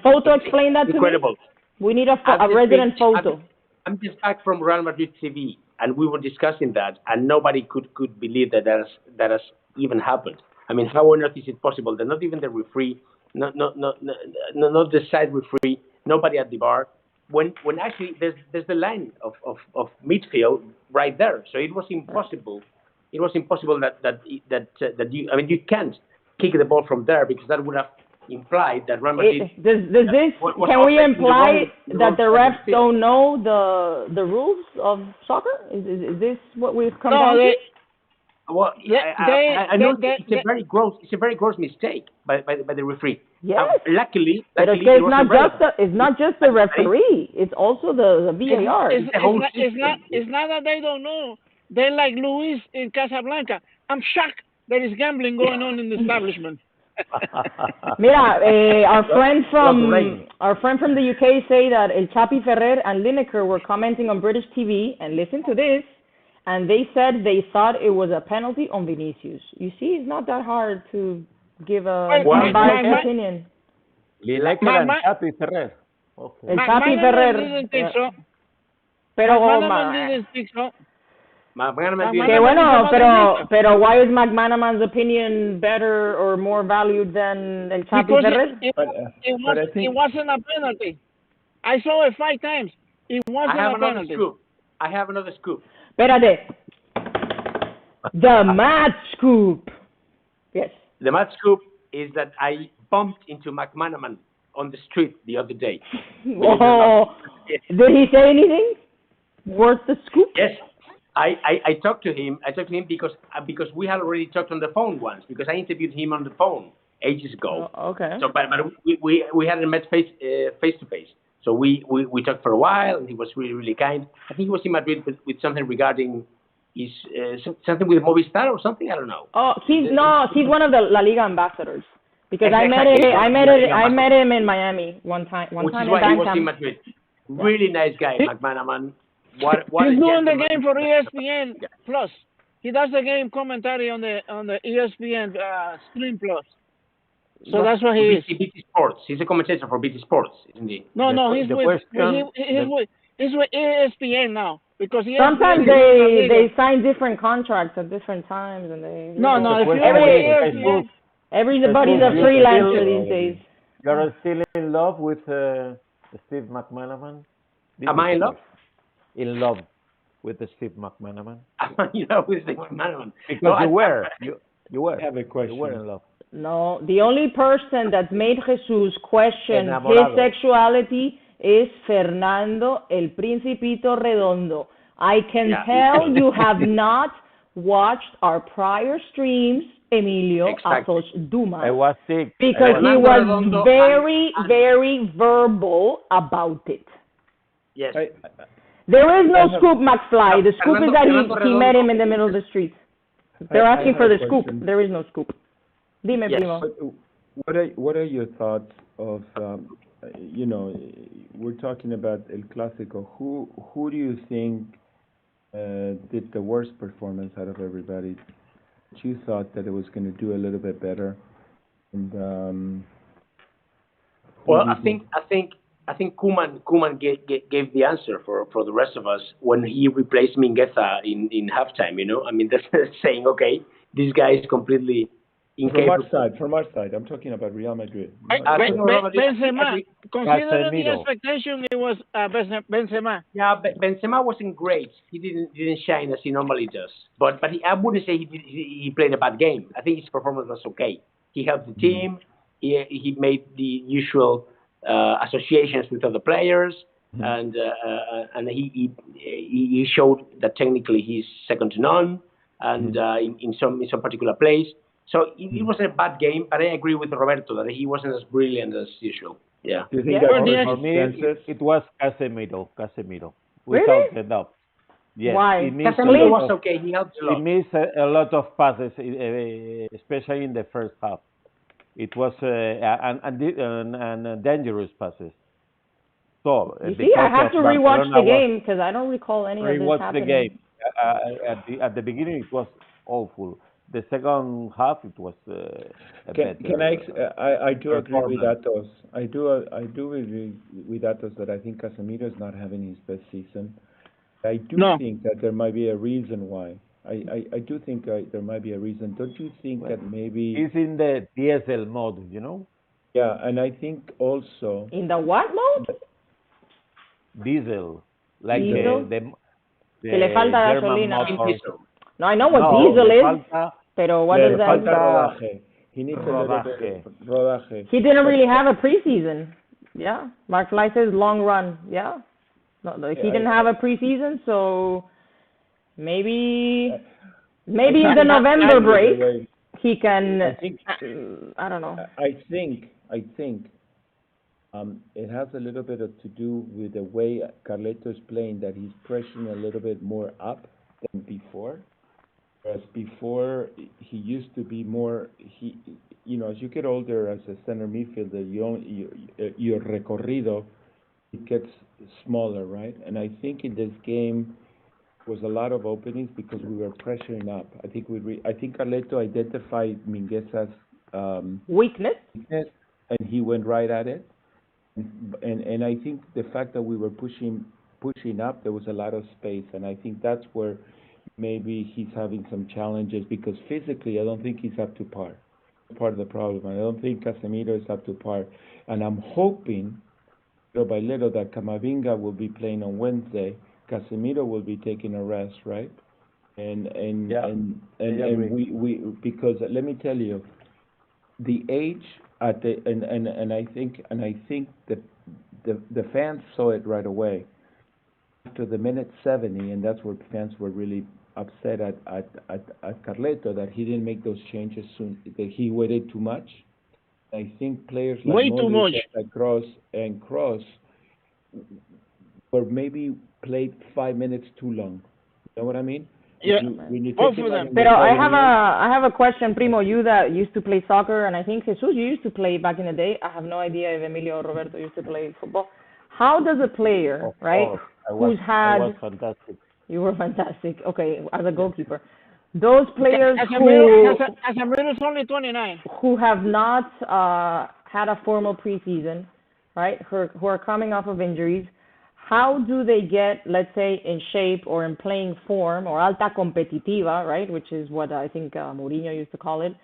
Photo explain that to incredible. me? We need a resident photo. I'm just back from Real Madrid TV, and we were discussing that, and nobody could believe that has even happened. I mean, how on earth is it possible that not even the referee, not the side referee, nobody at the bar, when actually there's the line of midfield right there. So it was impossible. It was impossible that you. I mean, you can't kick the ball from there because that would have implied that Real Madrid. Can we imply that the refs don't know the rules of soccer? Is this what we've come down to? Well, I know it's a very gross mistake by the referee. Yes. Luckily, it's not just the referee. It's also the VAR. It's not that they don't know. They're like Luis in Casablanca. I'm shocked there is gambling going on in the establishment. Mira, our friend from the UK say that El Chapi Ferrer and Lineker were commenting on British TV, and listen to this, and they said they thought it was a penalty on Vinicius. You see, it's not that hard to give a biased opinion. Lineker and Chapi Ferrer. Okay. El Chapi Ferrer. Didn't think so. Pero didn't think so. Pero why is McManaman's opinion better or more valued than El Chapi Ferrer? It wasn't a penalty. I saw it 5 times. It wasn't a penalty. I have another scoop. Espérate. The mad scoop. Yes. The mad scoop is that I bumped into McManaman on the street the other day. Oh, did he say anything worth the scoop? Yes. I talked to him. Because we had already talked on the phone once. Because I interviewed him on the phone ages ago. Oh, okay. So, but we hadn't met face to face. So we talked for a while, and he was really, really kind. I think he was in Madrid with something regarding He's something with Movistar or something. I don't know. Oh, he's one of the La Liga ambassadors. Because Exactly. I met him in Miami one time. Which is In why he was in Bandcamp. Madrid. Really nice guy, McManaman. What He's a doing the gentleman. game for ESPN Plus. He does the game commentary on the ESPN Stream Plus. So that's what he is. BT Sports. He's a commentator for BT Sports, isn't he? No, he's with ESPN now because ESPN Sometimes is in La they Liga. sign different contracts at different times, and they. No, if you Everybody's a freelancer these days. You're still in love with Steve McManaman? Am I in love? In love with Steve McManaman? Am I in love with Steve McManaman? Because you were. I have a question. You were in love. No, the only person that's made Jesus question Enamorado. his sexuality is Fernando El Principito Redondo. I can tell you have not watched our prior streams, Emilio Exactly. Asos Dumas. I was sick. Because he Fernando was Redondo very verbal about it. Yes. There is no scoop, McFly. The scoop is that Fernando he met Redondo- him in the middle of the street. They're I asking have for a the scoop. question. There is no scoop. Dime, Yes. primo. What are your thoughts of we're talking about El Clasico. Who do you think did the worst performance out of everybody? You thought that it was going to do a little bit better, and Well, I think Koeman gave the answer for the rest of us when he replaced Mingueza in halftime. I mean, that's saying, okay, this guy is completely incapable. From our side, I'm talking about Real Madrid. Benzema, considering the Casemiro. expectation, it was Benzema. Yeah, Benzema wasn't great. He didn't shine as he normally does. But I wouldn't say he played a bad game. I think his performance was okay. He helped the team. He made the usual associations with other players, and he showed that technically he's second to none, and in some particular plays. So it wasn't a bad game, but I agree with Roberto that he wasn't as brilliant as usual. Yeah. Do you think Yeah. that Well, For me, it was Casemiro, Really? without a doubt. Yes, Why? he missed Casemiro was okay. He helped a He lot. missed a lot of passes, especially in the first half. It was and dangerous passes. So You see, I have to rewatch the game because I don't recall any of this Rewatch the happening. game. At the beginning, it was awful. The second half, it was a Can I do agree with performance. Atos. I do agree with Atos that I think Casemiro is not having his best season. I do No. think that there might be a reason why. I do think there might be a reason. Don't you think that maybe? He's in the diesel mode, Yeah, and I think also. In the what mode? Diesel, like Diesel? the Que le falta German gasolina. motor. No, I know what No, diesel le is, falta pero what Le does that falta mean? rodaje. He needs a little bit Rodaje. of rodaje. He didn't really have a preseason. Yeah. Mark Fly says long run. Yeah. No, he didn't have a preseason, so maybe in the November break he can. I think I don't know. I think it has a little bit to do with the way Carleto is playing, that he's pressing a little bit more up than before. Whereas before he used to be more, as you get older as a center midfielder, your recorrido, it gets smaller, right? And I think in this game was a lot of openings because we were pressuring up. I think Carleto identified Mingueza's Weakness. weakness, and he went right at it. And I think the fact that we were pushing up, there was a lot of space, and I think that's where maybe he's having some challenges because physically I don't think he's up to par. That's part of the problem. I don't think Casemiro is up to par, and I'm hoping little by little that Camavinga will be playing on Wednesday. Casemiro will be taking a rest, right? And we because let me tell you, the age at the and I think that the fans saw it right away after the minute 70, and that's where fans were really upset at Carleto that he didn't make those changes soon. That he waited too much. I think players like Way too much. Kroos were maybe played 5 minutes too long. You know what I mean? Yeah, When you both take of about them. in Pero the I 7 have years, I have a question, Primo. You that used to play soccer, and I think Jesus, you used to play back in the day. I have no idea if Emilio or Roberto used to play football. How does a player, Of right, course, who's I was had fantastic. you were fantastic. Okay, as a goalkeeper, those players Casemiro is only 29. who have not had a formal preseason, right, who are coming off of injuries, how do they get, let's say, in shape or in playing form or alta competitiva, right, which is what I think Mourinho used to call it,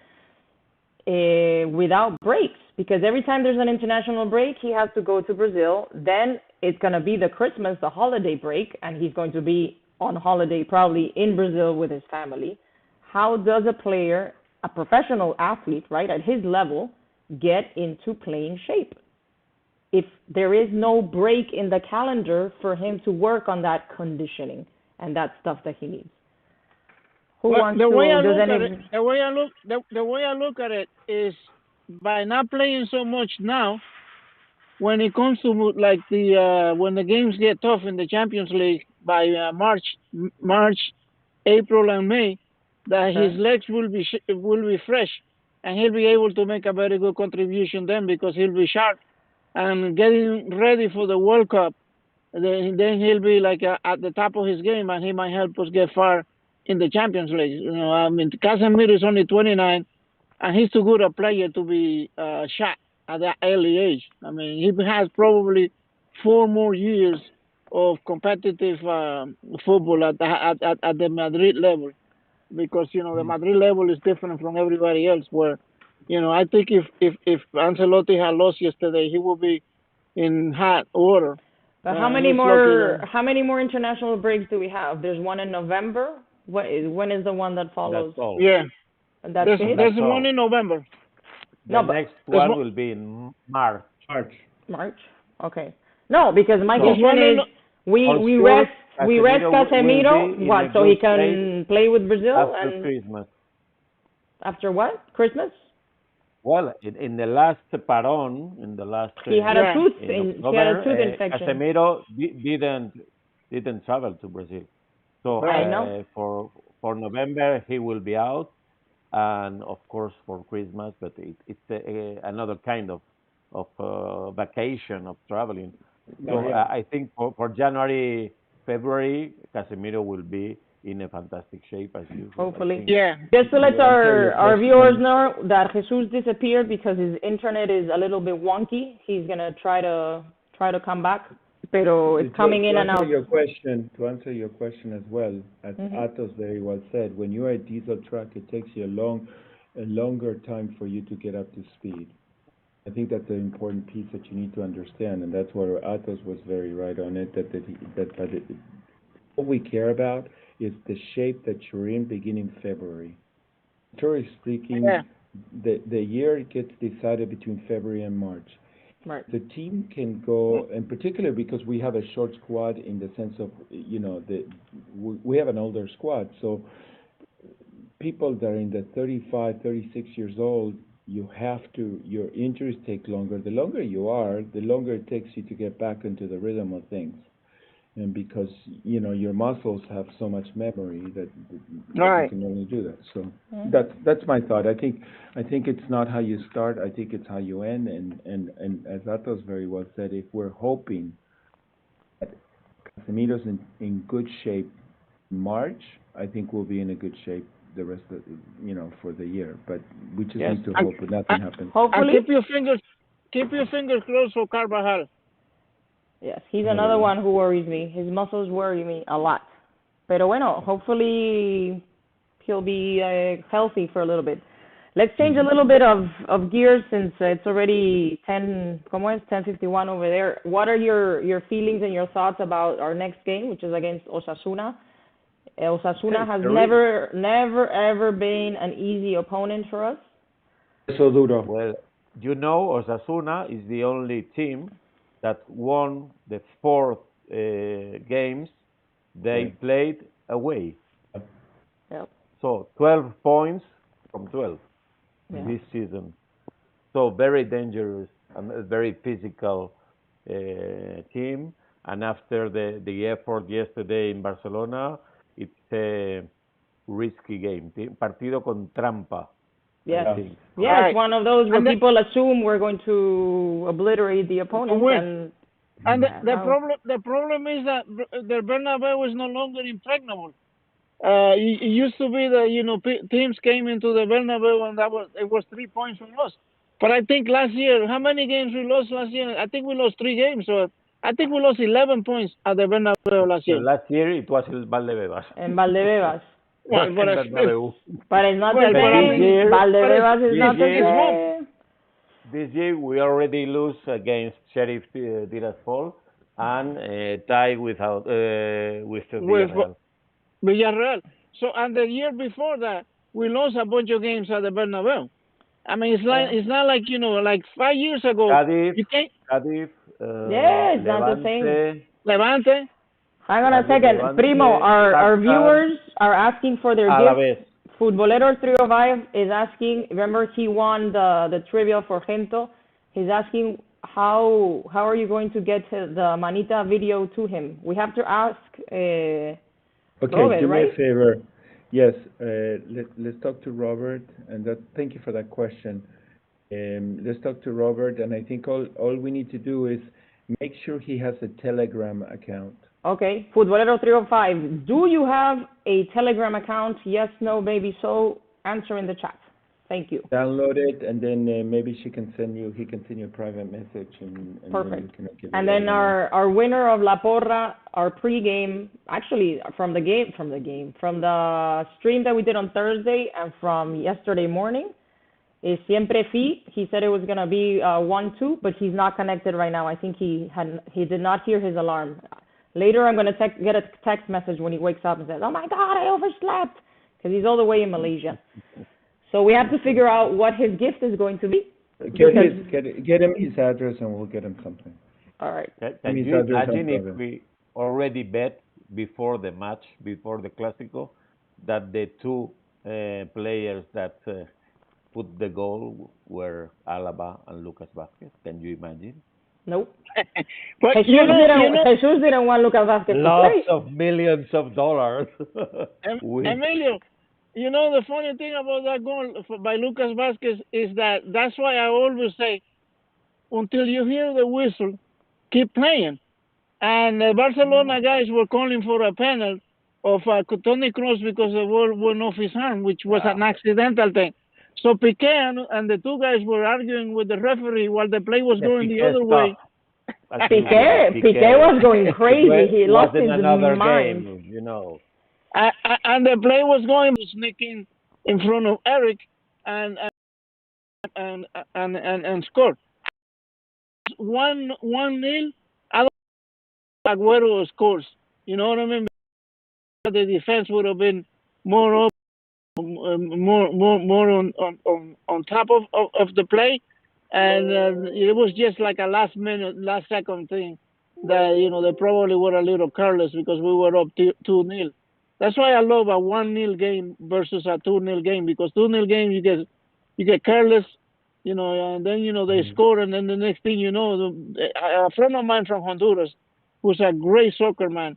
without breaks? Because every time there's an international break, he has to go to Brazil. Then it's going to be the holiday break, and he's going to be on holiday probably in Brazil with his family. How does a player, a professional athlete, right, at his level, get into playing shape if there is no break in the calendar for him to work on that conditioning and that stuff that he needs? Who Well, wants the to? way I Does look any? at it, the way I look at it is by not playing so much now. When it comes to like the when the games get tough in the Champions League by March, April, and May, that his legs will be fresh, and he'll be able to make a very good contribution then because he'll be sharp and getting ready for the World Cup. Then he'll be like at the top of his game, and he might help us get far in the Champions League. You know, I mean, Casemiro is only 29, and he's too good a player to be shot at that early age. I mean, he has probably 4 more years of competitive football at the Madrid level, because you know the Madrid level is different from everybody else. Where, you know, I think if Ancelotti had lost yesterday, he would be in hot water. But how many more international breaks do we have? There's one in November. When is the one that follows? That's all. Yeah, And that's it? there's one in November. The next one will be in March. March. Okay. No, because my There's question is we rest Casemiro what, so he can play with Brazil after and Christmas. after what? Christmas? Well, in the last paron, in the last He had a tooth infection. Casemiro didn't travel to Brazil, so I know. for November he will be out, and of course for Christmas, but it's another kind of vacation of traveling. So I think for January, February, Casemiro will be in a fantastic shape as usual. Hopefully. Yeah. Just to let our viewers know that Jesus disappeared because his internet is a little bit wonky. He's gonna try to come back, pero it's coming in and out. To answer your question as well, as Atos very well said, when you're a diesel truck, it takes you a longer time for you to get up to speed. I think that's an important piece that you need to understand, and that's where Atos was very right on it. What we care about is the shape that you're in beginning February. Historically speaking, the year gets decided between February and March. Right. The team can go, and particularly because we have a short squad in the sense of, you know, we have an older squad, so people that are in the 35, 36 years old, your injuries take longer. The longer you are, the longer it takes you to get back into the rhythm of things. And because, you know, your muscles have so much memory that you can only do that. So that's my thought. I think it's not how you start. I think it's how you end. And as Atos very well said, if we're hoping that Casemiro's in good shape in March, I think we'll be in a good shape the rest of, you know, for the year. But we just need to hope that nothing happens. Hopefully. And keep your fingers closed for Carvajal. Yes, he's another one who worries me. His muscles worry me a lot. Pero bueno, hopefully he'll be healthy for a little bit. Let's change a little bit of gears since it's already 10:51 over there. What are your feelings and your thoughts about our next game, which is against Osasuna? Osasuna has never ever been an easy opponent for us. So duro. Well, you know, Osasuna is the only team that won the 4 games they played away. Yep. So 12 points from 12 this season. So very dangerous and a very physical team. And after the effort yesterday in Barcelona, it's risky game. Partido con trampa, Yes. I think. Yeah, Right. it's one of those where And the- people assume we're going to obliterate the opponent, win. And the how- problem is that the Bernabeu is no longer impregnable. It used to be that teams came into the Bernabeu and it was 3 points we lost. But I think last year, how many games we lost last year? I think we lost 3 games. So I think we lost 11 points at the Bernabeu last year. Last year it was El Valdebebas. en Valdebebas. Well, but En Bernabeu. But it's not Well, the but I same. mean- Valdebebas is this not the year- same. This year we already lose against Sheriff Tiraspol and tie with Villarreal. Villarreal. So, and the year before that, we lost a bunch of games at the Bernabeu. I mean, it's not like, like 5 years ago. Cádiz, You can't, Cádiz, Yeah, it's not the same. Levante, Levante. Hang on a Cádiz, second. Levante, Primo, our Shakhtar, viewers are asking for their gifts. Alavés. Futbolero 305 is asking, remember he won the trivia for Gento. He's asking how are you going to get the Manita video to him? We have to ask Okay, Robert, do me right? a favor. Yes, let's talk to Robert, and thank you for that question. Let's talk to Robert, and I think all we need to do is make sure he has a Telegram account. Okay, Futbolero 305, do you have a Telegram account? Yes, no, maybe so. Answer in the chat. Thank you. Download it, and then maybe he can send you a private message, and Perfect. then you can give And it then all. our winner of La Porra, our pre-game, actually from the stream that we did on Thursday and from yesterday morning, is Siempre Fi. He said it was gonna be 1-2, but he's not connected right now. I think he did not hear his alarm. Later, I'm gonna get a text message when he wakes up and says, "Oh my God, I overslept," because he's all the way in Malaysia. So we have to figure out what his gift is going to be. Get him his address, and we'll get him something. All right. Can means you that there's no imagine if problem. we already bet before the match, before the Clasico, that the two players that put the goal were Alaba and Lucas Vázquez? Can you imagine? Nope. But Jesus didn't want Lucas Vázquez to Lots play. of millions of dollars. Emilio, the funny thing about that goal by Lucas Vázquez is that's why I always say, until you hear the whistle, keep playing. And the Barcelona guys were calling for a penalty of Toni Kroos because the ball went off his hand, which was an accidental thing. So Piqué and the two guys were arguing with the referee while the play was going the other way. Piqué was going crazy. He lost his another mind. game, And the play was going sneaking in front of Eric and scored 1-0. Aguero scores. You know what I mean? The defense would have been more on top of the play, and it was just like a last second thing that they probably were a little careless because we were up 2-0. That's why I love a 1-0 game versus a 2-0 game, because 2-0 game you get careless, and then they score, and then the next thing you know, a friend of mine from Honduras, who's a great soccer man,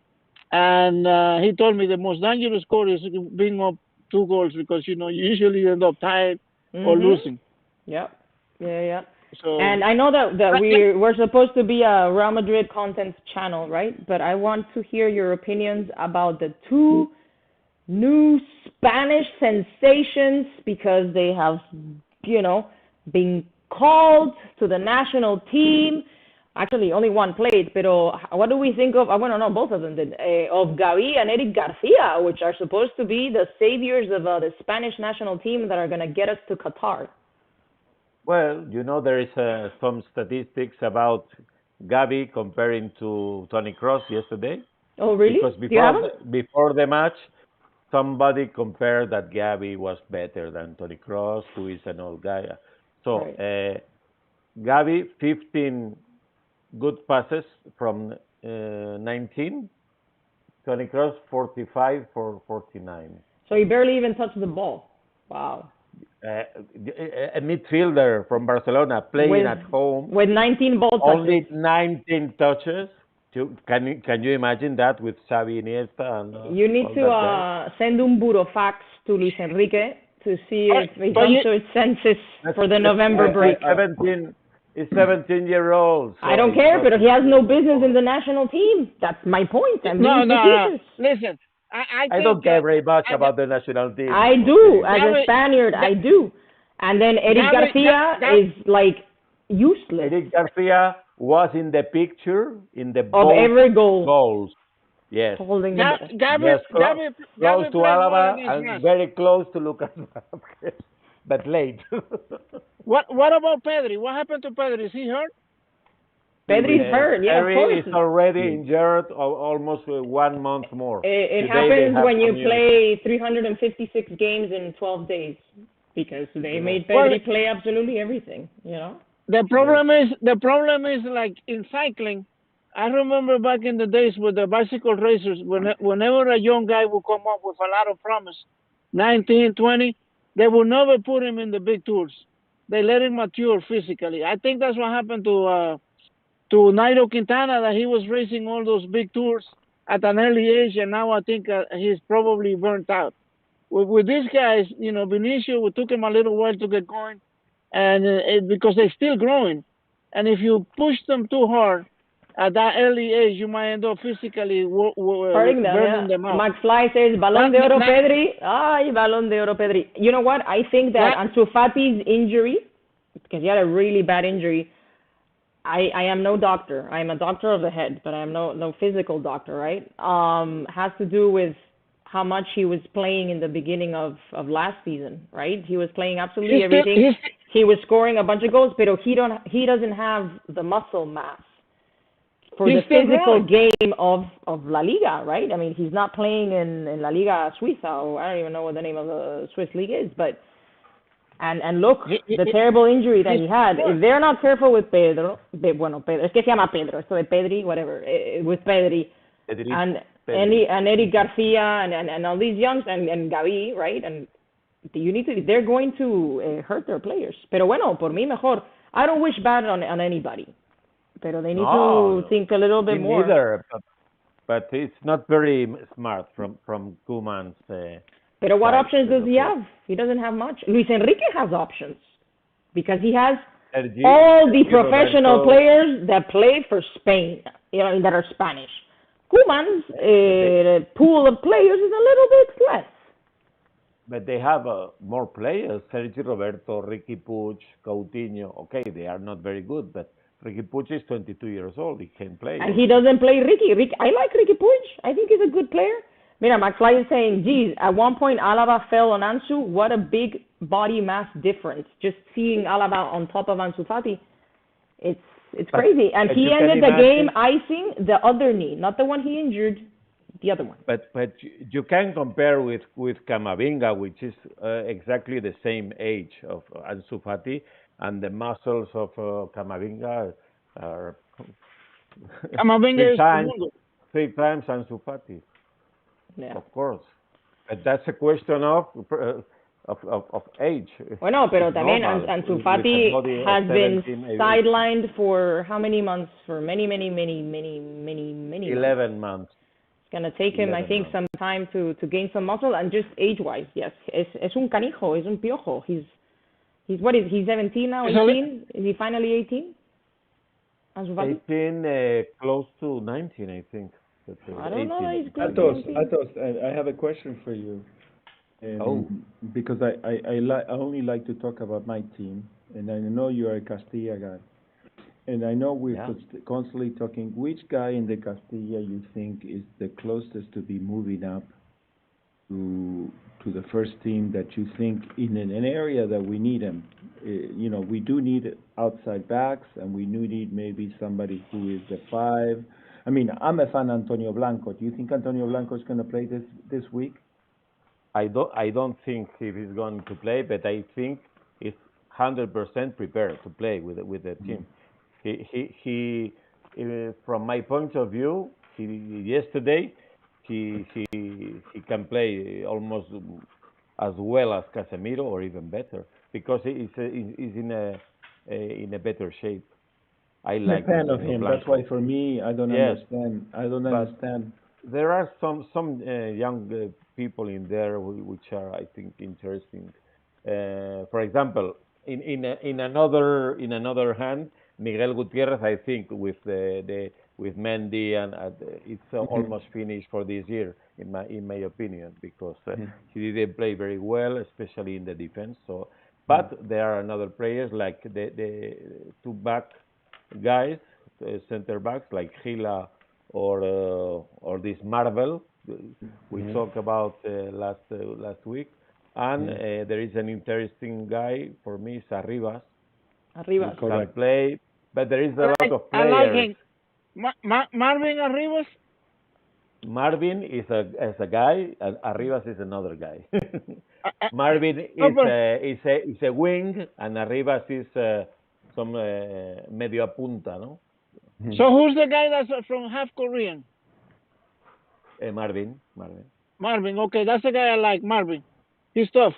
and he told me the most dangerous score is being up 2 goals, because you usually end up tied or losing. Yep. Yeah. So, and I know that we're supposed to be a Real Madrid content channel, right? But I want to hear your opinions about the 2 new Spanish sensations, because they have, been called to the national team. Actually, only one played, pero what do we think of, both of them did, of Gavi and Eric Garcia, which are supposed to be the saviors of the Spanish national team that are going to get us to Qatar? Well, there is some statistics about Gavi comparing to Toni Kroos yesterday. Oh, really? Because before the match, somebody compared that Gavi was better than Toni Kroos, who is an old guy. So, right. Gavi, 15 good passes from 19. Toni Kroos, 45 for 49. So he barely even touched the ball. Wow. A midfielder from Barcelona playing at home with 19 ball touches. Only 19 touches Can you imagine that with Xavi, Iniesta, and You need all to that guys? send un burofax to Luis Enrique to see All if right, he but comes you, to his senses for the That's November break. 17. He's 17-year-old, I so don't it's care, not but he his has no fault. business in the national team. That's my point. I'm no, being no, no. facetious. Listen, I I don't think care very much I, about the national team. I do, Okay. as a Gavi, Spaniard, I do. And then Eric Gavi, Garcia is like useless Eric Garcia was in the picture in the of both every goal goals. Yes, holding the ball. yes, close Gavi to plays well Alaba against and us. very close to Lucas Vázquez, but late. What about Pedri? What happened to Pedri? Is he hurt? Pedri's hurt, yeah, of Terry course. is already injured almost 1 month more. It Today they happens have when you some news. play 356 games in 12 days because they made Well, Pedri play absolutely everything, you know? The problem is like in cycling. I remember back in the days with the bicycle racers, whenever a young guy would come up with a lot of promise, 19, 20, they would never put him in the big tours. They let him mature physically. I think that's what happened to Nairo Quintana, that he was racing all those big tours at an early age, and now I think he's probably burnt out. With these guys, Benicio, it took him a little while to get going, and because they're still growing. And if you push them too hard at that early age, you might end up physically Hurting them, burning yeah. them out. Max Fly says, Balón Not, de Oro not, Pedri. Ay, Balón de Oro Pedri. You know what? I think that not, Ansu Fati's injury, because he had a really bad injury, I am no doctor. I am a doctor of the head, but I am no physical doctor, right? Has to do with how much he was playing in the beginning of last season, right? He was playing absolutely everything. He was scoring a bunch of goals, but he doesn't have the muscle mass for the physical game of La Liga, right? I mean, he's not playing in La Liga Suiza, or I don't even know what the name of the Swiss league is, but and look, the terrible injury that he had. If they're not careful with Pedro, es que se llama Pedro, esto de Pedri, whatever, with Pedri, and Eric Garcia and all these youngs and Gavi, right? And they're going to hurt their players. Pero bueno, por mí mejor. I don't wish bad on anybody, pero they need to think a little bit more. Neither, but it's not very smart from Koeman's. But what options does he have? He doesn't have much. Luis Enrique has options because he has all the professional players that play for Spain, that are Spanish. Koeman's pool of players is a little bit less. But they have more players. Sergi Roberto, Ricky Puig, Coutinho. Okay, they are not very good, but Ricky Puig is 22 years old. He can play. And he doesn't play Ricky. I like Ricky Puig. I think he's a good player. Mira, McFly is saying, geez, at one point Alaba fell on Ansu. What a big body mass difference. Just seeing Alaba on top of Ansu Fati. It's crazy. And he ended the game icing the other knee, not the one he injured, the other one. But you can compare with Camavinga, which is exactly the same age of Ansu Fati, and the muscles of Camavinga are three times Ansu Fati. Yeah. Of course, but that's a question of age. Bueno, pero también Ansu Fati has been sidelined for how many months? For many 11 months. It's gonna take him, I think, some time to gain some muscle, and just age-wise, yes, es un canijo, es un piojo. He's what is he's 17 now? 18? Is he finally 18? Ansu Fati? 18, close to 19, I think. I don't know. He's good. Atos, I have a question for you. Because I only like to talk about my team, and I know you are a Castilla guy, and I know we're constantly talking. Which guy in the Castilla you think is the closest to be moving up to the first team, that you think in an area that we need him? We do need outside backs, and we do need maybe somebody who is the 5. I mean, I'm a fan of Antonio Blanco. Do you think Antonio Blanco is going to play this week? I don't think he is going to play, but I think he's 100% prepared to play with the team. He from my point of view, yesterday he can play almost as well as Casemiro, or even better, because he's in a better shape. I I'm a like fan of him. That's why Blanco. for me, I don't Yes, understand. I don't but understand. there are some young people in there which are, I think, interesting. For example, in another hand, Miguel Gutierrez, I think, the with Mendy it's Hmm. almost finished for this year, in my opinion, because Hmm. he didn't play very well, especially in the defense. So, Hmm. but there are another players like the two back guys, center backs like Gila or this Marvel we Hmm. talked about last week, and Hmm. there is an interesting guy for me, is Arribas, which Arribas. can Correct. play, but there is a lot of I like players. him. Marvin Arribas. Marvin is a guy, and Arribas is another guy. Uh, uh, Marvin no, but is a wing, and Arribas is some medio punta, no? Hmm. so who's the guy that's from half Korean? Marvin. Marvin. Okay, that's the guy I like. Marvin. He's tough.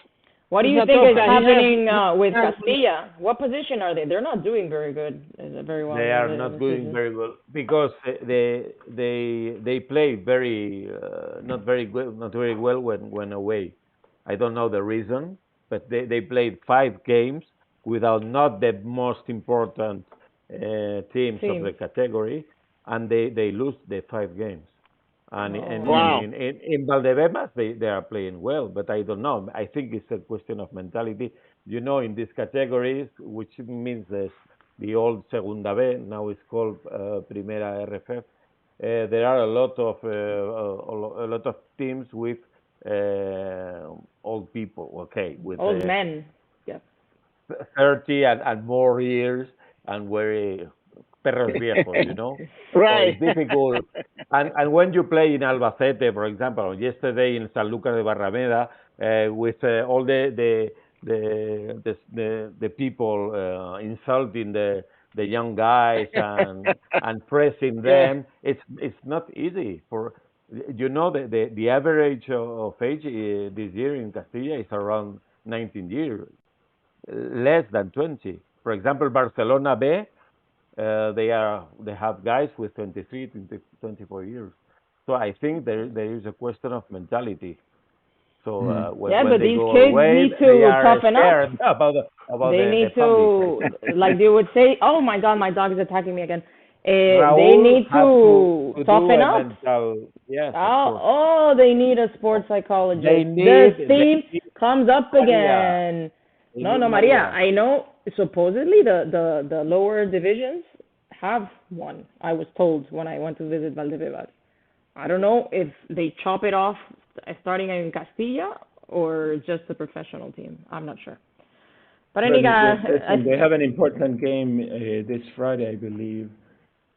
What do He's you a think tough is guy. happening He with has Castilla? What position are they? They're not doing very good, very well They in are the not doing season. very well because they play very not very good, not very well when away. I don't know the reason, but they played 5 games without not the most important teams of the Teams. category, and they lose the 5 games. And Oh, Hmm. wow. in Valdebemas they are playing well, but I don't know. I think it's a question of mentality. In these categories, which means the old Segunda B, now it's called Primera RFF. There are a lot of teams with old people. Okay, with old men. Yep. 30 and more years and very perros viejos. So Right. it's difficult. And when you play in Albacete, for example, or yesterday in San Lucas de Barrameda, with all the people insulting the young guys and pressing Yeah. them, it's not easy for. The average of age this year in Castilla is around 19 years, less than 20. For example, Barcelona B, they have guys with 23, 24 years. So I think there is a question of mentality. So Hmm. Yeah, when but they these go kids away, need they to are toughen up. scared about They the need public. to, like they would say, oh my God, my dog is attacking me again. They Raúl need have to to do toughen a up. mental, yes, of Oh, course. oh, they need a sports They psychologist. The need they theme need comes up Maria. again. They No, need no, Maria. Maria. I know. Supposedly, the lower divisions have one. I was told when I went to visit Valdebebas. I don't know if they chop it off starting in Castilla or just the professional team. I'm not sure. But But anyway, listen, they have an important game this Friday, I believe,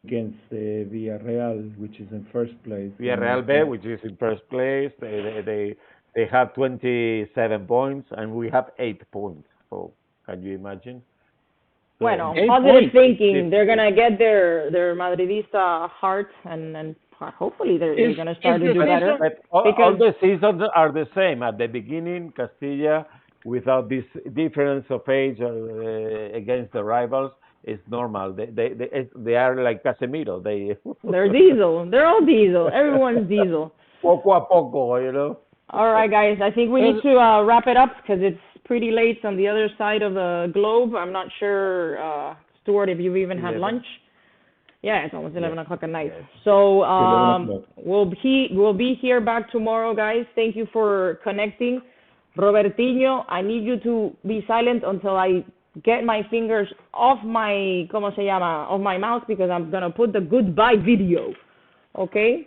against Villarreal, which is in first place. Villarreal B, which is in first place, they have 27 points, and we have 8 points. So can you imagine? So bueno, 8 points. positive it's thinking. They're difficult. gonna get their Madridista heart, and hopefully they're Is gonna is start to the do better. season? But all Because the seasons are the same. At the beginning, Castilla, without this difference of age against the rivals, is normal. They are like Casemiro. They they're diesel. They're all diesel. Everyone's diesel. poco a poco. All right, guys. I think we need to wrap it up because it's pretty late on the other side of the globe. I'm not sure, Stuart, if you've even had 11. lunch. Yeah, it's almost 11 Yes, o'clock at night. yes. So 11 o'clock. we'll be here back tomorrow, guys. Thank you for connecting. Robertinho, I need you to be silent until I get my fingers off my, ¿cómo se llama? Off my mouth because I'm going to put the goodbye video. Okay?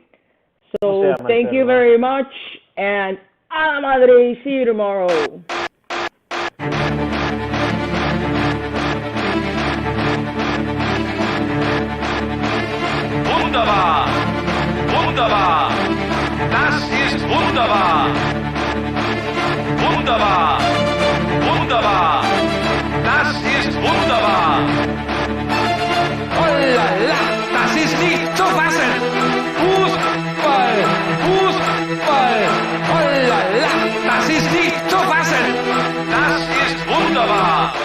¿Cómo se So llama el thank you perro? very much and a la madre. See you tomorrow. Wunderbar! Wunderbar! Das ist wunderbar! Wunderbar! Wunderbar!